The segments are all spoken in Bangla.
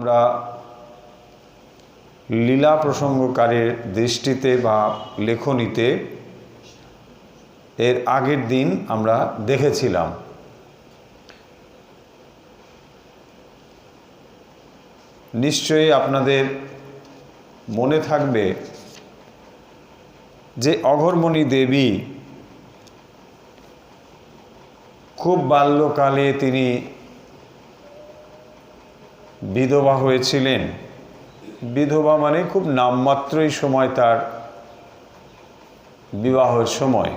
আমরা লীলা প্রসঙ্গকারের দৃষ্টিতে বা লেখনীতে এর আগের দিন আমরা দেখেছিলাম। নিশ্চয়ই আপনাদের মনে থাকবে যে অঘোরমণি দেবী খুব বাল্যকালে তিনি বিধবা হয়েছিলেন। বিধবা মানে খুব নামমাত্রই সময় তার বিবাহের সময়,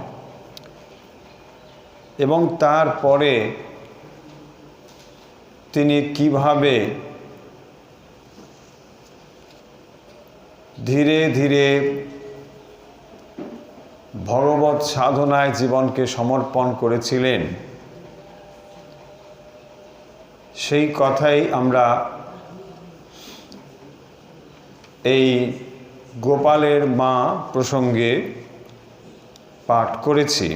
এবং তারপরে তিনি কিভাবে ধীরে ধীরে ভগবৎ সাধনায় জীবনকে সমর্পণ করেছিলেন, সেই কথাই আমরা এই গোপালের মা প্রসঙ্গে পাঠ করেছি।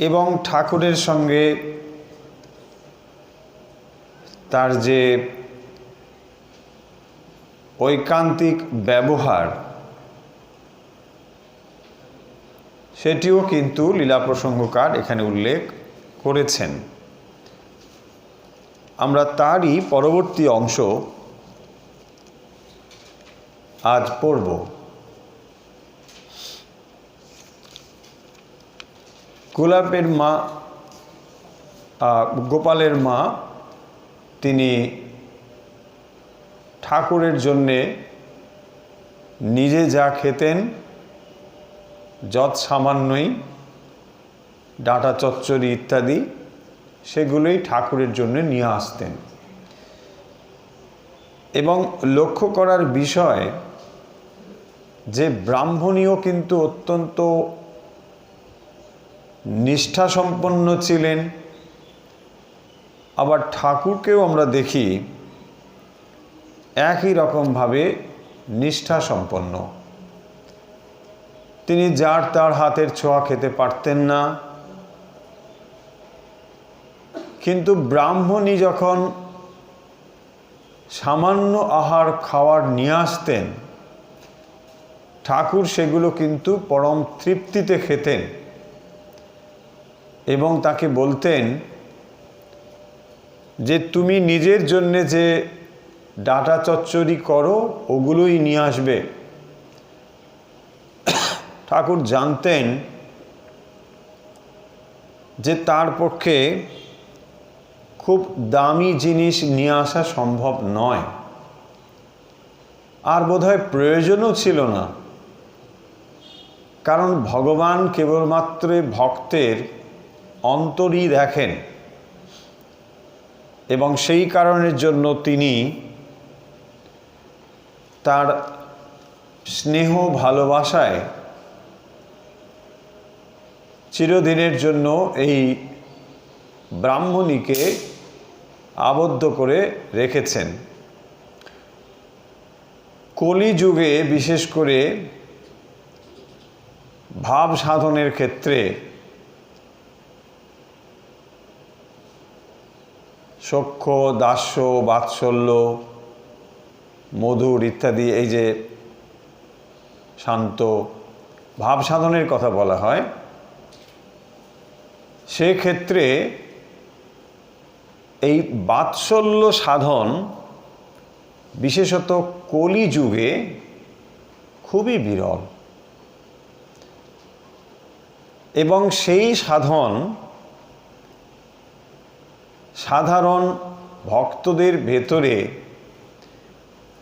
এবং ঠাকুরের সঙ্গে তার যে ঐকান্তিক ব্যবহার, সেটিও কিন্তু লীলা প্রসঙ্গকার এখানে উল্লেখ করেছেন। আমরা তারই পরবর্তী অংশ আজ পড়ব। গোপালের মা তিনি ঠাকুরের জন্যে নিজে যা খেতেন যৎ সামান্যই, ডাঁটা চচ্চড়ি ইত্যাদি, সেগুলোই ঠাকুরের জন্য নিয়ে আসতেন। এবং লক্ষ্য করার বিষয় যে ব্রাহ্মণীও কিন্তু অত্যন্ত নিষ্ঠাসম্পন্ন ছিলেন। আবার ঠাকুরকেও আমরা দেখি একই রকমভাবে নিষ্ঠাসম্পন্ন। তিনি যার তার হাতের ছোঁয়া খেতে পারতেন না, কিন্তু ব্রাহ্মণী যখন সামান্য আহার খাওয়ার নিয়ে আসতেন, ঠাকুর সেগুলো কিন্তু পরম তৃপ্তিতে খেতেন এবং তাকে বলতেন যে তুমি নিজের জন্যে যে ডাঁটা চচ্চড়ি করো ওগুলোই নিয়ে আসবে। ঠাকুর জানতেন যে তার পক্ষে খুব দামি জিনিস নিয়ে আসা সম্ভব নয়, আর বোধহয় প্রয়োজনও ছিল না, কারণ ভগবান কেবলমাত্র ভক্তের অন্তরই দেখেন, এবং সেই কারণের জন্য তিনি তার স্নেহ ভালোবাসায় চিরদিনের জন্য এই ব্রাহ্মণীকে আবদ্ধ করে রেখেছেন। কলিযুগে বিশেষ করে ভাব সাধনের ক্ষেত্রে সখ্য, দাস্য, বাৎসল্য, মধুর ইত্যাদি, এই যে শান্ত ভাব সাধনের কথা বলা হয়, সেক্ষেত্রে এই বাৎসল্য সাধন বিশেষত কলিযুগে খুবই বিরল, এবং সেই সাধন সাধারণ ভক্তদের ভেতরে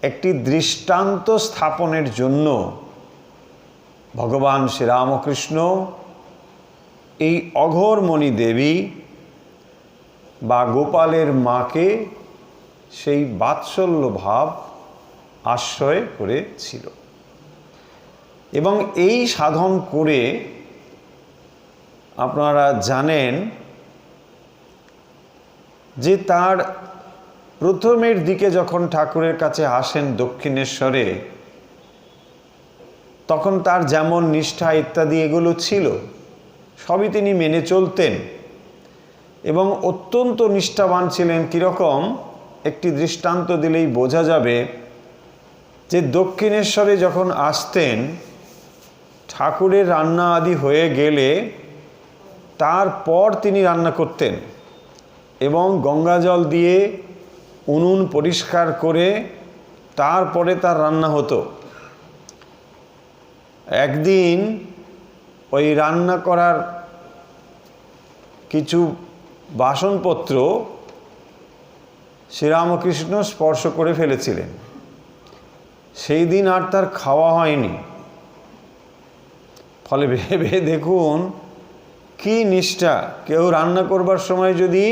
একটি দৃষ্টান্ত স্থাপনের জন্য ভগবান শ্রীরামকৃষ্ণ এই অঘোরমণি দেবী বা গোপালের মাকে সেই বাৎসল্য ভাব আশ্রয় করেছিল। এবং এই সাধন করে আপনারা জানেন যে তার প্রথমের দিকে যখন ঠাকুরের কাছে আসেন দক্ষিণেশ্বরে, তখন তার যেমন নিষ্ঠা ইত্যাদি এগুলো ছিল সবই তিনি মেনে চলতেন, এবং অত্যন্ত নিষ্ঠাবান ছিলেন। কীরকম? একটি দৃষ্টান্ত দিলেই বোঝা যাবে যে দক্ষিণেশ্বরে যখন আসতেন, ঠাকুরের রান্না আদি হয়ে গেলে তারপর তিনি রান্না করতেন এবং গঙ্গা জল দিয়ে উনুন পরিষ্কার করে তারপরে তার রান্না হতো। একদিন ওই রান্না করার কিছু বাসনপত্র শ্রীরামকৃষ্ণ স্পর্শ করে ফেলেছিলেন। সেই দিন আর তার খাওয়া হয়নি। ফলে ভেবে দেখুন কি নিষ্ঠা! কেউ রান্না করবার সময় যদি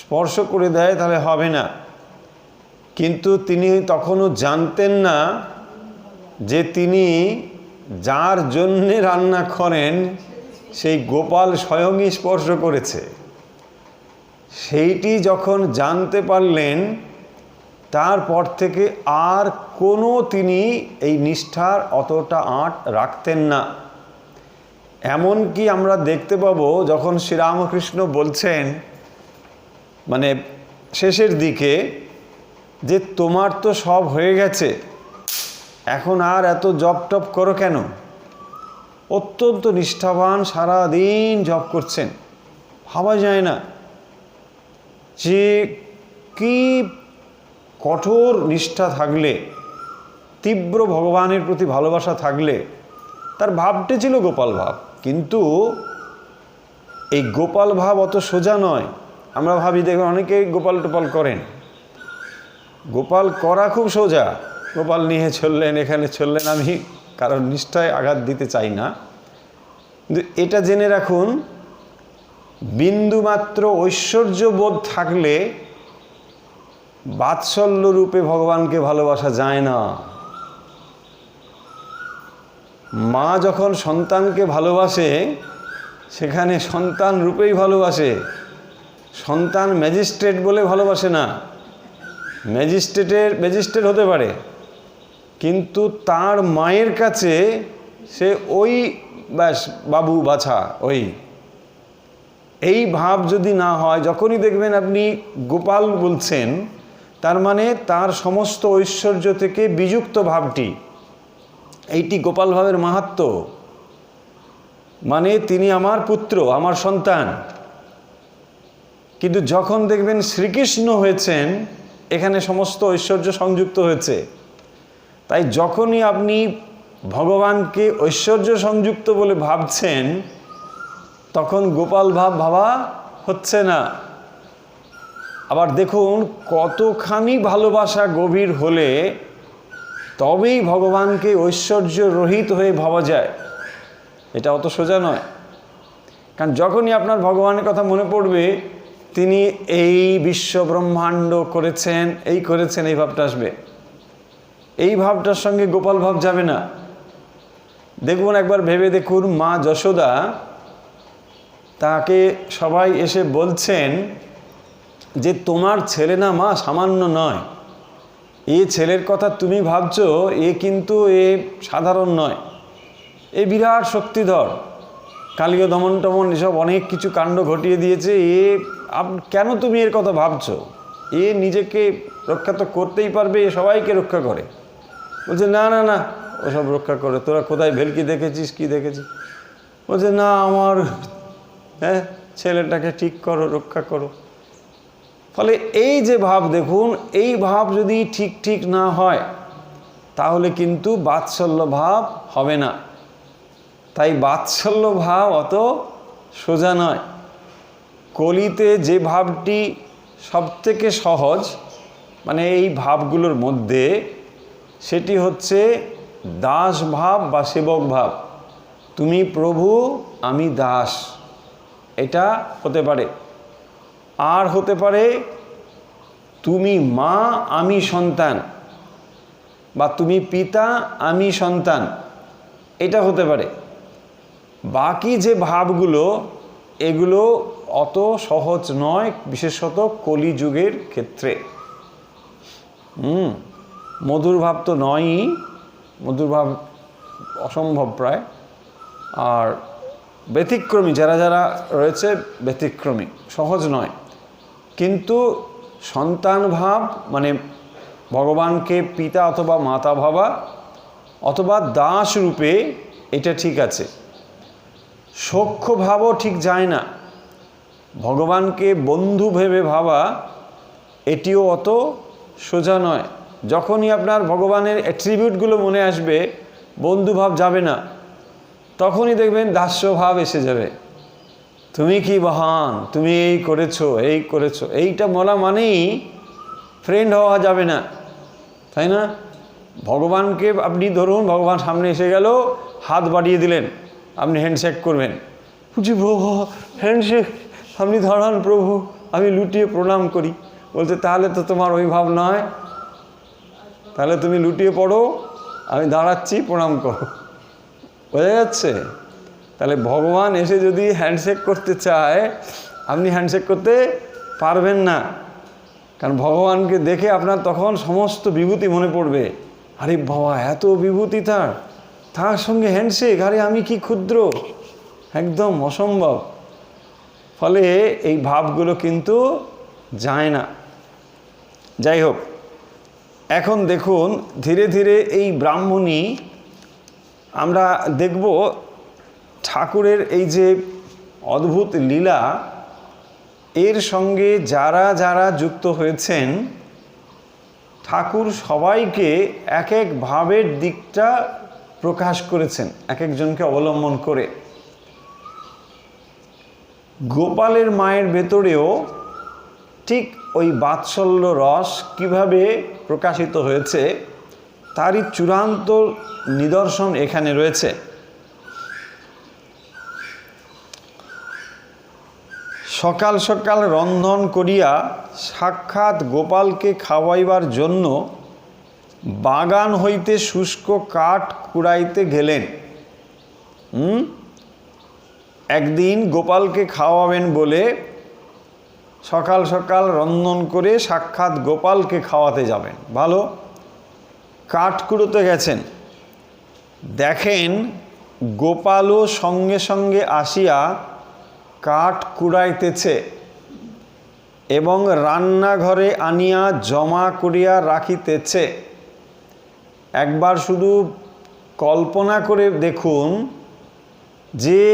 স্পর্শ করে দেয় তাহলে হবে না, কিন্তু তিনি তখনও জানতেন না যে তিনি যার জন্যে রান্না করেন সেই গোপাল স্বয়ংই স্পর্শ করেছে। সেইটি যখন জানতে পারলেন, তারপর থেকে আর কোনো তিনি এই নিষ্ঠার অতটা আঁট রাখতেন না। এমনকি আমরা দেখতে পাবো যখন শ্রীরামকৃষ্ণ বলছেন মানে শেষের দিকে যে তোমার তো সব হয়ে গেছে, এখন আর এত জপ টপ করো কেন? অত্যন্ত নিষ্ঠাবান, সারাদিন জপ করছেন। ভাবা যায় না যে কি কঠোর নিষ্ঠা থাকলে, তীব্র ভগবানের প্রতি ভালোবাসা থাকলে। তার ভাবটি ছিল গোপাল ভাব, কিন্তু এই গোপাল ভাব অত সোজা নয়। আমরা ভাবি দেখুন অনেকেই গোপাল টোপাল করেন, গোপাল করা খুব সোজা। গোপাল নিয়ে চললেন, এখানে চললেন। আমি কারণ নিষ্ঠায় আঘাত দিতে চাই না, কিন্তু এটা জেনে রাখুন, বিন্দুমাত্র ঐশ্বর্যবোধ থাকলে বাৎসল্য রূপে ভগবানকে ভালোবাসা যায় না। মা যখন সন্তানকে ভালোবাসে সেখানে সন্তান রূপেই ভালোবাসে, সন্তান ম্যাজিস্ট্রেট বলে ভালোবাসে না। ম্যাজিস্ট্রেট হতে পারে, কিন্তু তার মায়ের কাছে সে ওই ব্যাস বাবু বাছা। এই ভাব যদি না হয়, যখনই দেখবেন আপনি গোপাল বলছেন, তার মানে তার সমস্ত ঐশ্বর্য থেকে বিযুক্ত ভাবটি, এইটি গোপাল ভাবের মাহাত্ম্য। মানে তিনি আমার পুত্র, আমার সন্তান। কিন্তু যখন দেখবেন শ্রীকৃষ্ণ হয়েছেন, এখানে সমস্ত ঐশ্বর্য সংযুক্ত হয়েছে। তাই যখনই আপনি ভগবানকে ঐশ্বর্য সংযুক্ত বলে ভাবছেন, তখন গোপাল ভাব ভাবা হচ্ছে না। আবার দেখুন কতখানি ভালোবাসা গভীর হলে তবেই ভগবানকে ঐশ্বর্য রহিত হয়ে ভাবা যায়। এটা অত সোজা নয়। কারণ যখনই আপনার ভগবানের কথা মনে পড়বে, তিনি এই বিশ্ব ব্রহ্মাণ্ড করেছেন, এই করেছেন, এই ভাবটা আসবে। এই ভাবটার সঙ্গে গোপাল ভাব যাবে না। দেখুন, একবার ভেবে দেখুন, মা যশোদা, তাকে সবাই এসে বলছেন যে তোমার ছেলে না মা সামান্য নয়, এই ছেলের কথা তুমি ভাবছো, এ কিন্তু সাধারণ নয়, এ বিরাট শক্তিধর, কালীয় দমন টমন এসব অনেক কিছু কাণ্ড ঘটিয়ে দিয়েছে। কেন তুমি এর কথা ভাবছো? এ নিজেকে রক্ষা তো করতেই পারবে, এ সবাইকে রক্ষা করে। বলছে না না না, ওসব রক্ষা করে, তোরা কোথায় ভেলকি দেখেছিস, কি দেখেছিস? বলছে না, আমার ছেলেটাকে ঠিক করো, রক্ষা করো। ফলে এই যে ভাব দেখুন, এই ভাব যদি ঠিক না হয় তাহলে কিন্তু বাৎসল্য ভাব হবে না। তাই বাৎসল্য ভাব অত সোজা নয়। কলিতে যে ভাবটি সবথেকে সহজ, মানে এই ভাবগুলোর মধ্যে, সেটি হচ্ছে দাস ভাব বা সেবক ভাব। তুমি প্রভু, আমি দাস, এটা হতে পারে। আর হতে পারে তুমি মা, আমি সন্তান, বা তুমি পিতা, আমি সন্তান, এটা হতে পারে। বাকি যে ভাবগুলো, এগুলো অত সহজ নয়, বিশেষত কলিযুগের ক্ষেত্রে। মধুর ভাব তো নয়ই, মধুর ভাব অসম্ভব প্রায়। আর ব্যতিক্রমী, যারা যারা রয়েছে ব্যতিক্রমী, সহজ নয়। কিন্তু সন্তান ভাব মানে ভগবানকে পিতা অথবা মাতা ভাবা অথবা দাস রূপে, এটা ঠিক আছে। সখ্য ভাবও ঠিক যায় না। ভগবানকে বন্ধু ভেবে ভাবা এটিও অত সোজা নয়। যখনই আপনার ভগবানের অ্যাট্রিবিউটগুলো মনে আসবে, বন্ধুভাব যাবে না, তখনই দেখবেন দাস্যভাব এসে যাবে। তুমি কি মহান, তুমি এই করেছো, এই করেছো, এইটা বলা মানেই ফ্রেন্ড হওয়া যাবে না, তাই না? ভগবানকে আপনি ধরুন, ভগবান সামনে এসে গেল, হাত বাড়িয়ে দিলেন, আপনি হ্যান্ডশেক করবেন, বুঝি প্রভু হ্যান্ডশেক, আপনি ধরান প্রভু, আমি লুটিয়ে প্রণাম করি। বলছে তাহলে তো তোমার ওই ভাব নয়, তাহলে তুমি লুটিয়ে পড়ো, আমি দাঁড়াচ্ছি, প্রণাম করো। বোঝা যাচ্ছে? তাহলে ভগবান এসে যদি হ্যান্ডশেক করতে চায়, আপনি হ্যান্ডশেক করতে পারবেন না। কারণ ভগবানকে দেখে আপনার তখন সমস্ত বিভূতি মনে পড়বে। আরে বাবা, এত বিভূতি তার সঙ্গে হ্যান্ডশেক, আরে আমি কি ক্ষুদ্র, একদম অসম্ভব। ফলে এই ভাবগুলো কিন্তু যায় না। যাই হোক, এখন দেখুন ধীরে ধীরে এই ব্রাহ্মণী, আমরা দেখব ঠাকুরের এই যে অদ্ভুত লীলা, এর সঙ্গে যারা যারা যুক্ত হয়েছেন, ঠাকুর সবাইকে এক এক ভাবের দিকটা প্রকাশ করেছেন, এক একজনকে অবলম্বন করে। গোপালের মায়ের ভেতরেও ঠিক ওই বাৎসল্য রস কিভাবে প্রকাশিত হয়েছে, তারই চূড়ান্ত নিদর্শন এখানে রয়েছে। সকাল সকাল রন্ধন করিয়া সাক্ষাৎ গোপালকে খাওয়াইবার জন্য বাগান হইতে শুষ্ক কাঠ কুড়াইতে গেলেন। একদিন গোপালকে খাওয়াবেন বলে সকাল সকাল রন্ধন করে সাক্ষাৎ গোপালকে খাওয়াতে যাবেন। ভালো, কাঠ কুড়োতে গেছেন, দেখেন গোপালও সঙ্গে সঙ্গে আসিয়া কাঠ কুড়াইতেছে এবং রান্নাঘরে আনিয়া জমা করিয়া রাখিতেছে। একবার শুধু কল্পনা করে দেখুন যে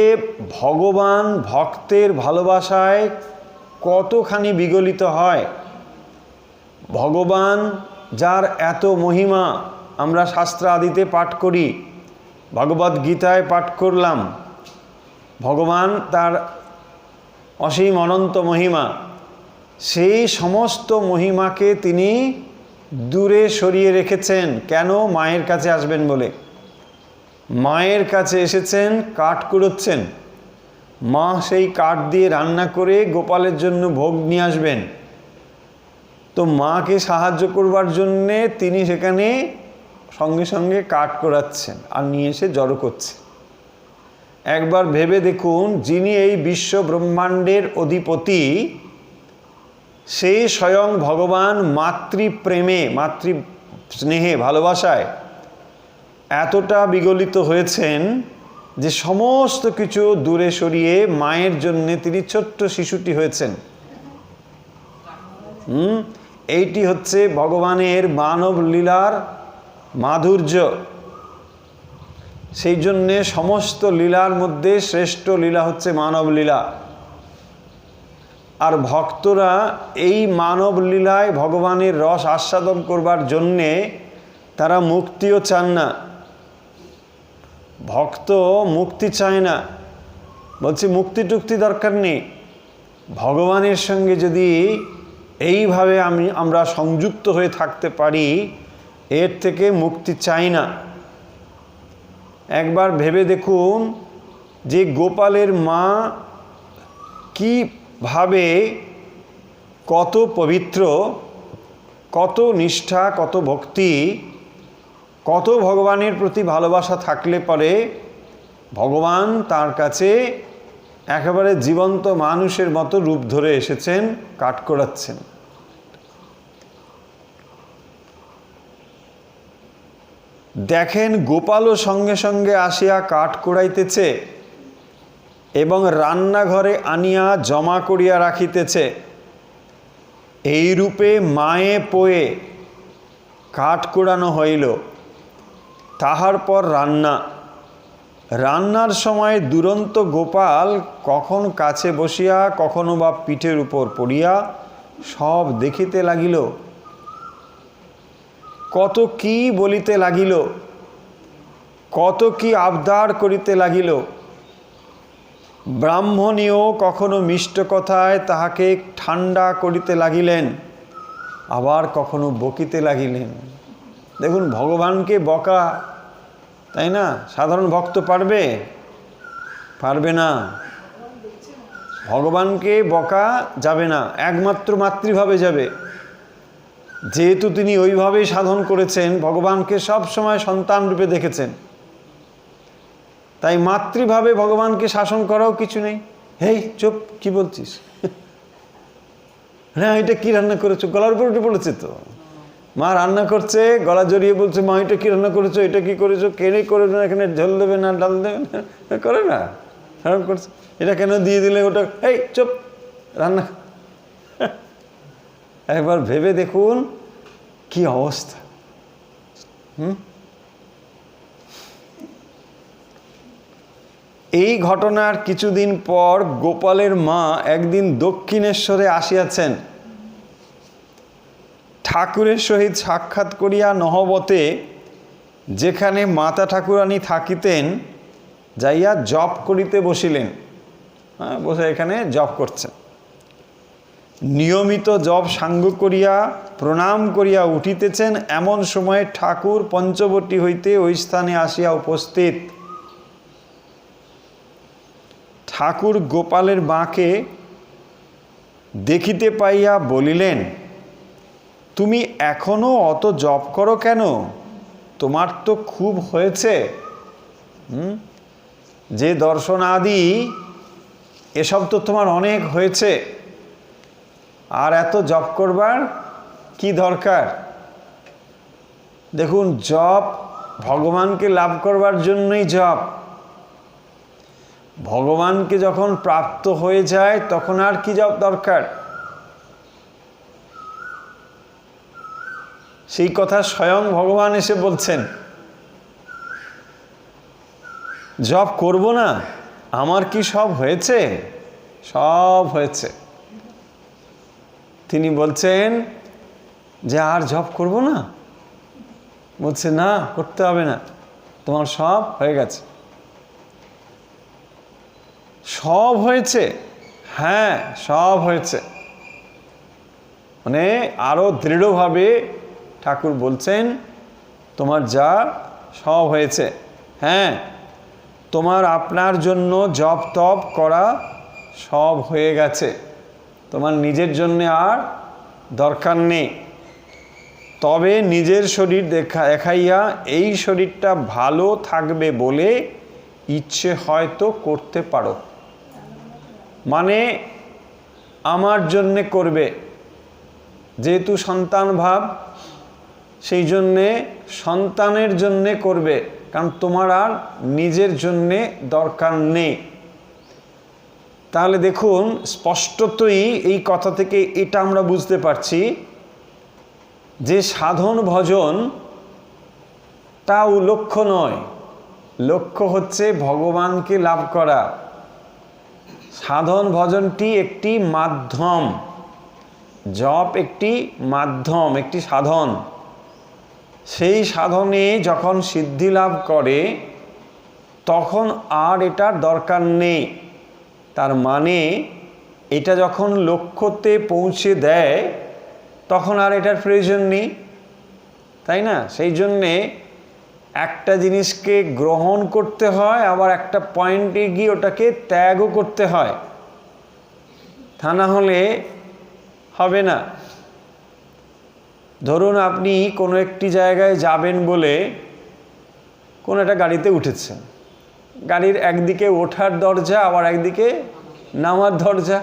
ভগবান ভক্তের ভালোবাসায় কতখানি বিগলিত হয়। ভগবান যার এত মহিমা, আমরা শাস্ত্র আদিতে পাঠ করি, ভগবদ্ গীতায় পাঠ করলাম, ভগবান তার অসীম অনন্ত মহিমা, সেই সমস্ত মহিমাকে তিনি দূরে সরিয়ে রেখেছেন। কেন? মায়ের কাছে আসবেন বলে। মায়ের কাছে এসেছেন, কাঠ কুড়োচ্ছেন, মা সেই কাঠ দিয়ে রান্না করে গোপালের জন্য ভোগ নিয়ে আসবেন। তো মাকে সাহায্য করবার জন্যে তিনি সেখানে সঙ্গে সঙ্গে কাঠ কুড়াচ্ছেন আর নিয়ে এসে জড়ো করছেন। একবার ভেবে দেখুন, যিনি এই বিশ্ব ব্রহ্মাণ্ডের অধিপতি, সেই স্বয়ং ভগবান মাতৃপ্রেমে, মাতৃ স্নেহে, ভালোবাসায় এতটা বিগলিত হয়েছেন যে সমস্ত কিছু দূরে সরিয়ে মায়ের জন্যে তিনি ছোট্ট শিশুটি হয়েছেন। এইটি হচ্ছে ভগবানের মানব লীলার মাধুর্য। সেই জন্যে সমস্ত লীলার মধ্যে শ্রেষ্ঠ লীলা হচ্ছে মানব লীলা। আর ভক্তরা এই মানব লীলায় ভগবানের রস আস্বাদন করবার জন্যে তারা মুক্তিও চান না। ভক্ত মুক্তি চায় না, বলছি মুক্তি টুক্তি দরকার নেই। ভগবানের সঙ্গে যদি এইভাবে আমরা সংযুক্ত হয়ে থাকতে পারি, এর থেকে মুক্তি চাই না। একবার ভেবে দেখুন যে গোপালের মা কিভাবে কত পবিত্র, কত নিষ্ঠা, কত ভক্তি, কত ভগবানের প্রতি ভালোবাসা থাকলে পরে ভগবান তার কাছে একেবারে জীবন্ত মানুষের মতো রূপ ধরে এসেছেন, কাঠ করাচ্ছেন। দেখেন গোপালও সঙ্গে সঙ্গে আসিয়া কাঠ কুড়াইতেছে। এবং রান্নাঘরে আনিয়া জমা করিয়া রাখিতেছে। এই রূপে মায়ে পোয়ে কাঠ কুড়ানো হইল। তাহার পর রান্নার সময় দুরন্ত গোপাল কখন কাছে বসিয়া কখনো বা পিঠের উপর পড়িয়া সব দেখিতে লাগিল, কত কি বলিতে লাগিল, কত কি আবদার করিতে লাগিল। ব্রাহ্মণীও কখনো মিষ্ট কথায় তাহাকে ঠান্ডা করিতে লাগিলেন, আবার কখনো বকিতে লাগিলেন। দেখুন, ভগবানকে বকা, তাই না? সাধারণ ভক্ত পারবে? পারবে না। ভগবানকে বকা যাবে না, একমাত্র মাতৃভাবে যাবে। যেহেতু তিনি ওইভাবেই সাধন করেছেন, ভগবানকে সব সময় সন্তান রূপে দেখেছেন, তাই মাতৃভাবে ভগবানকে শাসন করাও কিছু নেই। হেই চুপ, কি বলছিস? হ্যাঁ, এটা কি রান্না করেছো? গলার উপর উঠে পড়েছে তো। মা রান্না করছে, গলা জড়িয়ে বলছে, মা এটা কি রান্না করেছো, এটা কি করেছো, কেনে করে না, এখানে ঝোল দেবে না ডাল দেবে না, করে না, খারাপ করছে, এটা কেন দিয়ে দিলে, ওটা, এই চুপ, রান্না। একবার ভেবে দেখুন কি অবস্থা। এই ঘটনার কিছুদিন পর গোপালের মা একদিন দক্ষিণেশ্বরে আসিয়াছেন। ঠাকুরের সহিত সাক্ষাৎ করিয়া নহবতে যেখানে মাতা ঠাকুরানী থাকিতেন যাইয়া জপ করিতে বসিলেন। হ্যাঁ, বসে এখানে জপ করছেন। নিয়মিত জপ সাঙ্গ করিয়া প্রণাম করিয়া উঠিতেছেন, এমন সময়ে ঠাকুর পঞ্চবটী হইতে ওই স্থানে আসিয়া উপস্থিত। ঠাকুর গোপালের মাকে দেখিতে পাইয়া বলিলেন, তুমি এখনো অত জপ করো কেন? তোমার তো খুব হয়েছে। যে দর্শন আদি এসব তো তোমার অনেক হয়েছে, আর এত জপ করবার কি দরকার? দেখুন, জপ ভগবানকে লাভ করবার জন্যই জপ। ভগবানকে যখন প্রাপ্ত হয়ে যায় তখন আর কি জপ দরকার? সেই কথা স্বয়ং ভগবান এসে বলছেন, জপ করব না? আমার কি সব হয়েছে? সব হয়েছে। তিনি বলছেন যে আর জপ করব না? বলছে না, করতে হবে না, তোমার সব হয়ে গেছে। সব হয়েছে? হ্যাঁ, সব হয়েছে। মানে আরো দৃঢ়ভাবে ঠাকুর বলছেন, তোমার যা সব হয়েছে। হ্যাঁ, তোমার আপনার জন্য জপ তপ করা সব হয়ে গেছে, তোমার নিজের জন্য আর দরকার নেই। তবে নিজের শরীর দেখাইয়া এই শরীরটা ভালো থাকবে বলে ইচ্ছে হয়তো করতে পারো। মানে আমার জন্যে করবে, যেহেতু সন্তান ভাব, সেই জন্যে সন্তানের জন্যে করবে, কারণ তোমার আর নিজের জন্যে দরকার নেই। তাহলে দেখুন, স্পষ্টতই এই কথা থেকে এটা আমরা বুঝতে পারছি যে সাধন ভজন তাও লক্ষ্য নয়, লক্ষ্য হচ্ছে ভগবানকে লাভ করা। সাধন ভজনটি একটি মাধ্যম, জপ একটি মাধ্যম, একটি সাধন। সেই সাধনে যখন সিদ্ধি লাভ করে তখন আর এটার দরকার নেই। তার মানে এটা যখন লক্ষ্যতে পৌঁছে দেয় তখন আর এটার প্রয়োজন নেই, তাই না? সেই জন্যে একটা জিনিসকে গ্রহণ করতে হয়, আবার একটা পয়েন্টে গিয়ে ওটাকে ত্যাগও করতে হয়, তা না হলে হবে না। ধরুন আপনি কোনো একটি জায়গায় যাবেন বলে কোনো একটা গাড়িতে উঠেছেন, গাড়ির একদিকে ওঠার দরজা আবার একদিকে নামার দরজা।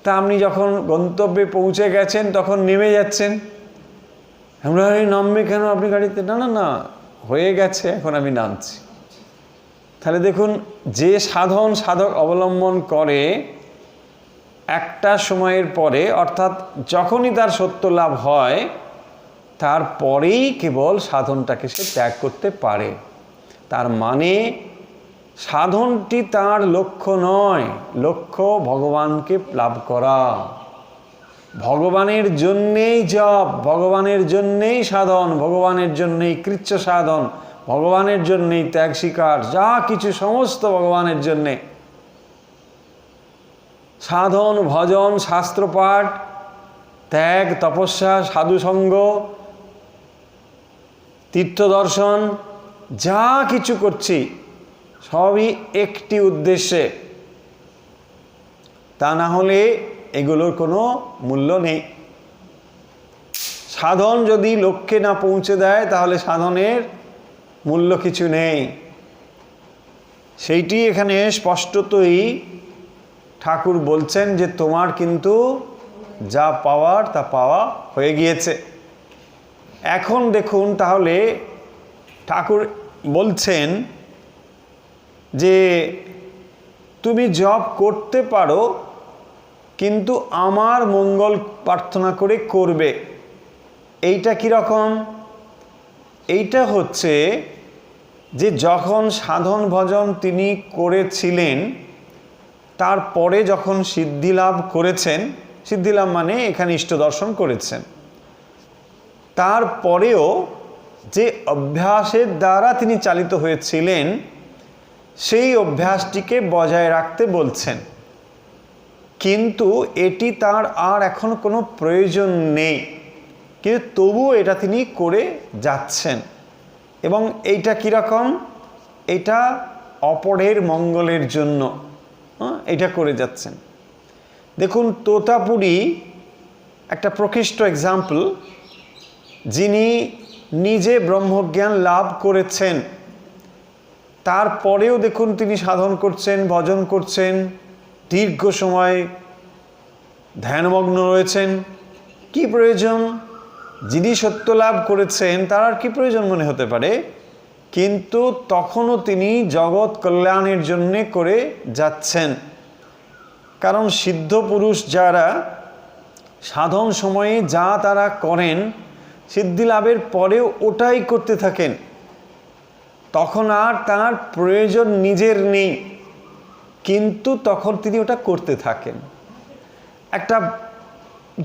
তা আপনি যখন গন্তব্যে পৌঁছে গেছেন তখন নেমে যাচ্ছেন, আমরা নামবে কেন আপনি গাড়িতে? না না না, হয়ে গেছে, এখন আমি নামছি। তাহলে দেখুন, যে সাধন সাধক অবলম্বন করে একটা সময়ের পরে, অর্থাৎ যখনই তার সত্য লাভ হয় তারপরেই কেবল সাধনটাকে সে ত্যাগ করতে পারে। তার মানে সাধনটি তার লক্ষ্য নয়, লক্ষ্য ভগবানকে লাভ করা। ভগবানের জন্যেই জপ, ভগবানের জন্যেই সাধন, ভগবানের জন্যেই কৃচ্ছ সাধন, ভগবানের জন্যেই ত্যাগ স্বীকার, যা কিছু সমস্ত ভগবানের জন্যে। সাধন, ভজন, শাস্ত্রপাঠ, ত্যাগ, তপস্যা, সাধুসঙ্গ, তীর্থদর্শন, যা কিছু করছি সবই একটি উদ্দেশ্যে। তা না হলে এগুলোর কোনো মূল্য নেই। সাধন যদি লক্ষ্যে না পৌঁছে দেয় তাহলে সাধনের মূল্য কিছু নেই। সেইটি এখানে স্পষ্টতই ঠাকুর বলছেন যে তোমার কিন্তু যা পাওয়ার তা পাওয়া হয়ে গিয়েছে। এখন দেখুন, তাহলে ঠাকুর বলছেন যে তুমি জপ করতে পারো, কিন্তু আমার মঙ্গল প্রার্থনা করে করবে। এইটা কীরকম? এইটা হচ্ছে যে যখন সাধন ভজন তিনি করেছিলেন, তারপরে যখন সিদ্ধি লাভ করেছেন, সিদ্ধি লাভ মানে এখানে ইষ্ট দর্শন করেছেন, তারপরেও যে অভ্যাসের দ্বারা তিনি চালিত হয়েছিলেন সেই অভ্যাসটিকে বজায় রাখতে বলছেন। কিন্তু এটি তার আর এখন কোনো প্রয়োজন নেই, কিন্তু তবুও এটা তিনি করে যাচ্ছেন। এবং এইটা কীরকম? এটা অপরের মঙ্গলের জন্য এটা করে যাচ্ছেন। দেখুন, তোতাপুরী একটা প্রকৃষ্ট এক্সাম্পল, যিনি নিজে ব্রহ্মজ্ঞান লাভ করেছেন, তারপরেও দেখুন তিনি সাধন করছেন, ভজন করছেন, দীর্ঘ সময় ধ্যানমগ্ন রয়েছেন। কি প্রয়োজন? যিনি সত্য লাভ করেছেন তার আর কি প্রয়োজন মনে হতে পারে, কিন্তু তখনও তিনি জগৎ কল্যাণের জন্যে করে যাচ্ছেন। কারণ সিদ্ধ পুরুষ যারা সাধন সময়ে যা তারা করেন, সিদ্ধি লাভের পরেও ওটাই করতে থাকেন, তখন আর তার প্রয়োজন নিজের নেই, কিন্তু তখন তিনি ওটা করতে থাকেন। একটা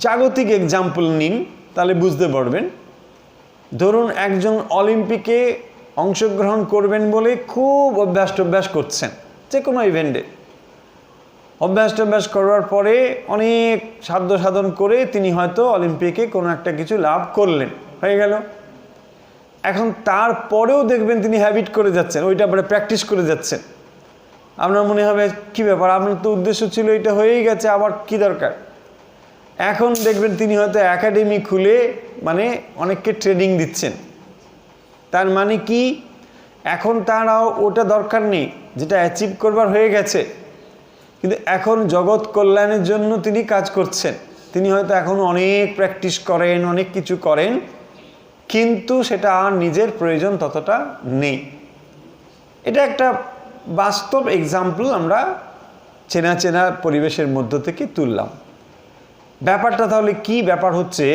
জাগতিক এক্সাম্পল নিন, তাহলে বুঝতে পারবেন। ধরুন, একজন অলিম্পিকে অংশগ্রহণ করবেন বলে খুব অভ্যাস করছেন, যে কোনো ইভেন্টে অভ্যাস করার পরে অনেক সাধ্য সাধন করে তিনি হয়তো অলিম্পিকে কোনো একটা কিছু লাভ করলেন, হয়ে গেল। এখন তারপরেও দেখবেন তিনি হ্যাবিট করে যাচ্ছেন, ওইটা পরে প্র্যাকটিস করে যাচ্ছেন। আপনার মনে হবে কি ব্যাপার, আপনার তো উদ্দেশ্য ছিল এটা হয়েই গেছে, আবার কি দরকার। এখন দেখবেন তিনি হয়তো একাডেমি খুলে মানে অনেককে ট্রেনিং দিচ্ছেন। তার মানে কি, এখন তার ওটা দরকার নেই, যেটা অ্যাচিভ করবার হয়ে গেছে, কিন্তু এখন জগৎ কল্যাণের জন্য তিনি কাজ করছেন। তিনি হয়তো এখন অনেক প্র্যাকটিস করেন, অনেক কিছু করেন, কিন্তু সেটা আর নিজের প্রয়োজন ততটা নেই। এটা একটা বাস্তব এক্সাম্পল আমরা চেনা পরিবেশের মধ্য থেকে তুললাম। ব্যাপারটা তাহলে কি? ব্যাপার হচ্ছে,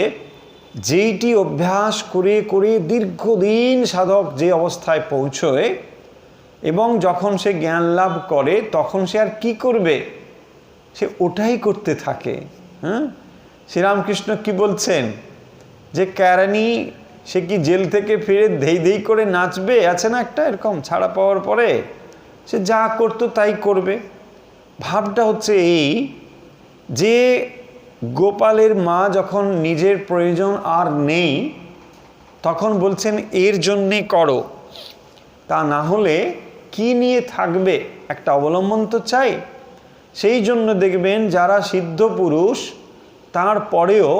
যেইটি অভ্যাস করে করে দীর্ঘদিন সাধক যে অবস্থায় পৌঁছয় এবং যখন সে জ্ঞান লাভ করে, তখন সে আর কি করবে? সে ওটাই করতে থাকে। শ্রীরামকৃষ্ণ কি বলছেন যে কেরানি সে কি জেল থেকে ফিরে ধেই ধেই করে নাচবে? আছে না একটা এরকম, ছাড়া পাওয়ার পরে সে যা করতো তাই করবে। ভাবটা হচ্ছে এই যে গোপালের মা যখন নিজের প্রয়োজন আর নেই, তখন বলছেন এর জন্যে করো, তা না হলে কি নিয়ে থাকবে? একটা অবলম্বন তো চাই। সেই জন্য দেখবেন যারা সিদ্ধ পুরুষ তারপরেও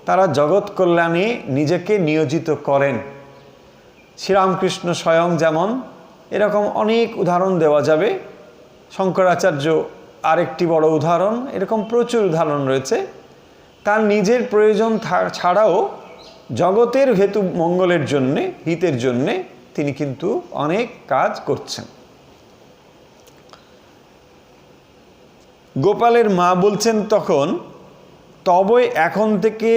তারা জগৎ কল্যাণে নিজেকে নিয়োজিত করেন। শ্রীরামকৃষ্ণ স্বয়ং যেমন, এরকম অনেক উদাহরণ দেওয়া যাবে। শঙ্করাচার্য আরেকটি বড় উদাহরণ, এরকম প্রচুর উদাহরণ রয়েছে। তার নিজের প্রয়োজন ছাড়াও জগতের হেতু মঙ্গলের জন্যে, হিতের জন্যে তিনি কিন্তু অনেক কাজ করছেন। গোপালের মা বলছেন তখন, তবে এখন থেকে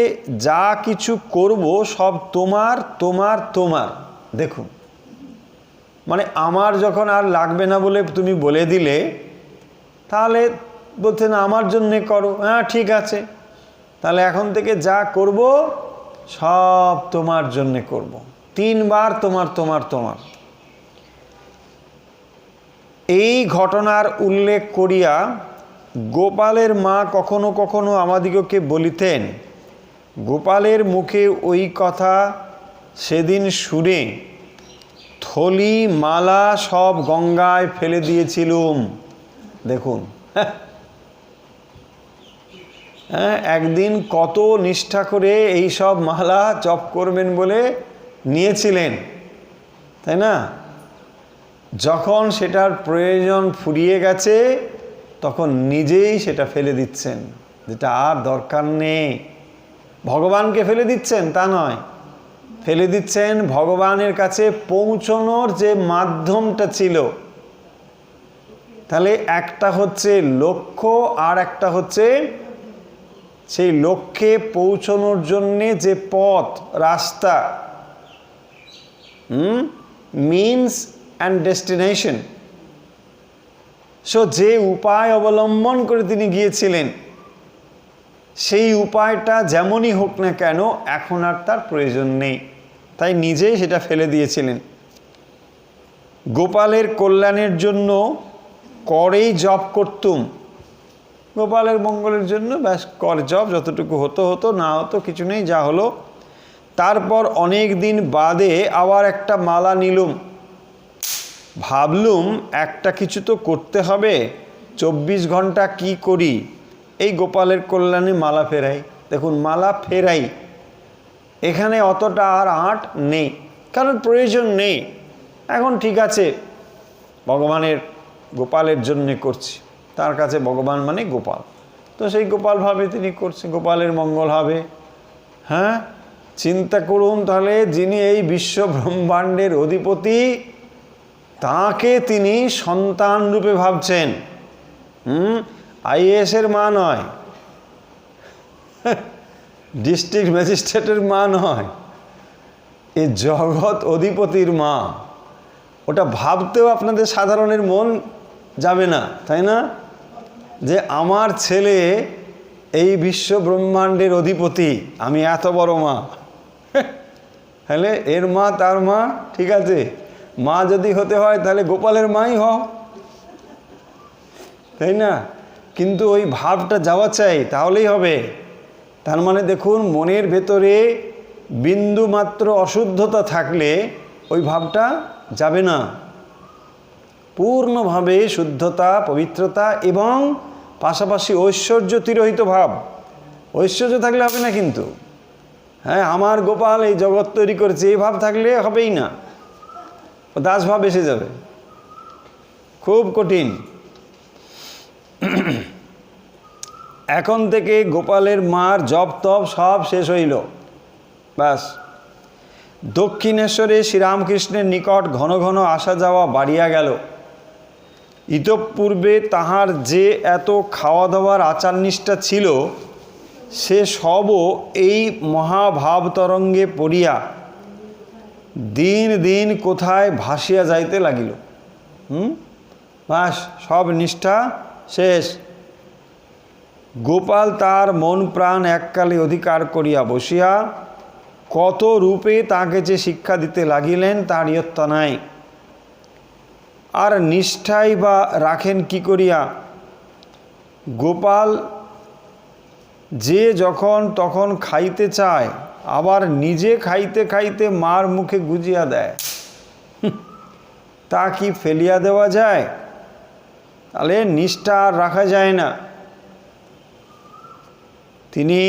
যা কিছু করব সব তোমার তোমার তোমার। দেখুন, মানে আমার যখন আর লাগবে না বলে তুমি বলে দিলে, তাহলে বলছেন আমার জন্যে করো। হ্যাঁ ঠিক আছে, তাহলে এখন থেকে যা করব সব তোমার জন্যে করব। 3 বার তোমার তোমার তোমার। এই ঘটনার উল্লেখ করিয়া গোপালের মা কখনো কখনো আমাদিগকে বলিতেন, গোপালের মুখে ওই কথা সেদিন শুনে থলি মালা সব গঙ্গায় ফেলে দিয়েছিলুম। দেখুন, হ্যাঁ, একদিন কত নিষ্ঠা করে এই সব মালা জপ করবেন বলে নিয়েছিলেন, তাই না? যখন সেটার প্রয়োজন ফুরিয়ে গেছে তখন নিজেই সেটা ফেলে দিচ্ছেন, যেটা আর দরকার নেই। ভগবানকে ফেলে দিচ্ছেন তা নয়, ফেলে দিচ্ছেন ভগবানের কাছে পৌঁছনোর যে মাধ্যমটা ছিল। তাহলে একটা হচ্ছে লক্ষ্য, আর একটা হচ্ছে সেই লক্ষ্যে পৌঁছনোর জন্যে যে পথ, রাস্তা, মিনস অ্যান্ড ডেস্টিনেশন। সো যে উপায় অবলম্বন করে তিনি গিয়েছিলেন, সেই উপায়টা যেমনই হোক না কেন এখন আর তার প্রয়োজন নেই, তাই নিজেই সেটা ফেলে দিয়েছিলেন। গোপালের কল্যাণের জন্য করেই জপ করতুম। গোপালের মঙ্গলের জন্য ব্যাস কর জপ, যতটুকু হতো হতো, না হতো কিছু নেই, যা হলো। তারপর অনেক দিন বাদে আবার একটা মালা নিলুম। ভাবলুম একটা কিছু তো করতে হবে, 24 ঘন্টা কি করি, এই গোপালের কল্যাণে মালা ফেরাই। দেখুন, মালা ফেরাই, এখানে অতটা আর আঁট নেই, কারণ প্রয়োজন নেই। এখন ঠিক আছে, ভগবানের গোপালের জন্যে করছি, তার কাছে ভগবান মানে গোপাল, তো সেই গোপাল ভাবে তিনি করছে, গোপালের মঙ্গল হবে। হ্যাঁ, চিন্তা করুন তাহলে, যিনি এই বিশ্ব ব্রহ্মাণ্ডের অধিপতি, তাকে তিনি সন্তান রূপে ভাবছেন। আইএএসের মা নয়, ডিস্ট্রিক্ট ম্যাজিস্ট্রেটের মা নয়, এ জগৎ অধিপতির মা। ওটা ভাবতেও আপনাদের সাধারণের মন যাবে না, তাই না? যে আমার ছেলে এই বিশ্ব ব্রহ্মাণ্ডের অধিপতি, আমি এত বড় মা। তাহলে এর মা তার মা, ঠিক আছে, মা যদি হতে হয় তাহলে গোপালের মাই হও, তাই না? কিন্তু ওই ভাবটা যাওয়া চাই, তাহলেই হবে। তার মানে দেখুন, মনের ভেতরে বিন্দু মাত্র অশুদ্ধতা থাকলে ওই ভাবটা যাবে না। পূর্ণভাবে শুদ্ধতা, পবিত্রতা এবং পাশাপাশি ঐশ্বর্য তিরোহিত ভাব। ঐশ্বর্য থাকলে হবে না কিন্তু। হ্যাঁ, আমার গোপাল এই জগৎ তৈরি করেছে, এই ভাব থাকলে হবেই না, দাস ভাব এসে যাবে, খুব কঠিন। এখন থেকে গোপালের মার জপ তপ সব শেষ হইল, ব্যাস। দক্ষিণেশ্বরে শ্রীরামকৃষ্ণের নিকট ঘন ঘন আসা যাওয়া বাড়িয়া গেল। ইতঃপূর্বে তাহার যে এত খাওয়া দাওয়ার আচার নিষ্ঠা ছিল, সে সবও এই মহাভাব তরঙ্গে পড়িয়া দিন দিন কোথায় ভাসিয়া যাইতে লাগিল। বাস, সব নিষ্ঠা শেষ। গোপাল তার মন প্রাণ এককালে অধিকার করিয়া বসিয়া কত রূপে তাকে যে শিক্ষা দিতে লাগিলেন তার ইয়ত্তা নাই। আর নিষ্ঠাই বা রাখেন কি করিয়া? গোপাল যে যখন তখন খাইতে চায়, আবার নিজে খাইতে খাইতে মার মুখে গুজিয়া দেয়, তা কি ফেলিয়া দেওয়া যায়? তাহলে নিষ্ঠা আর রাখা যায় না। তিনি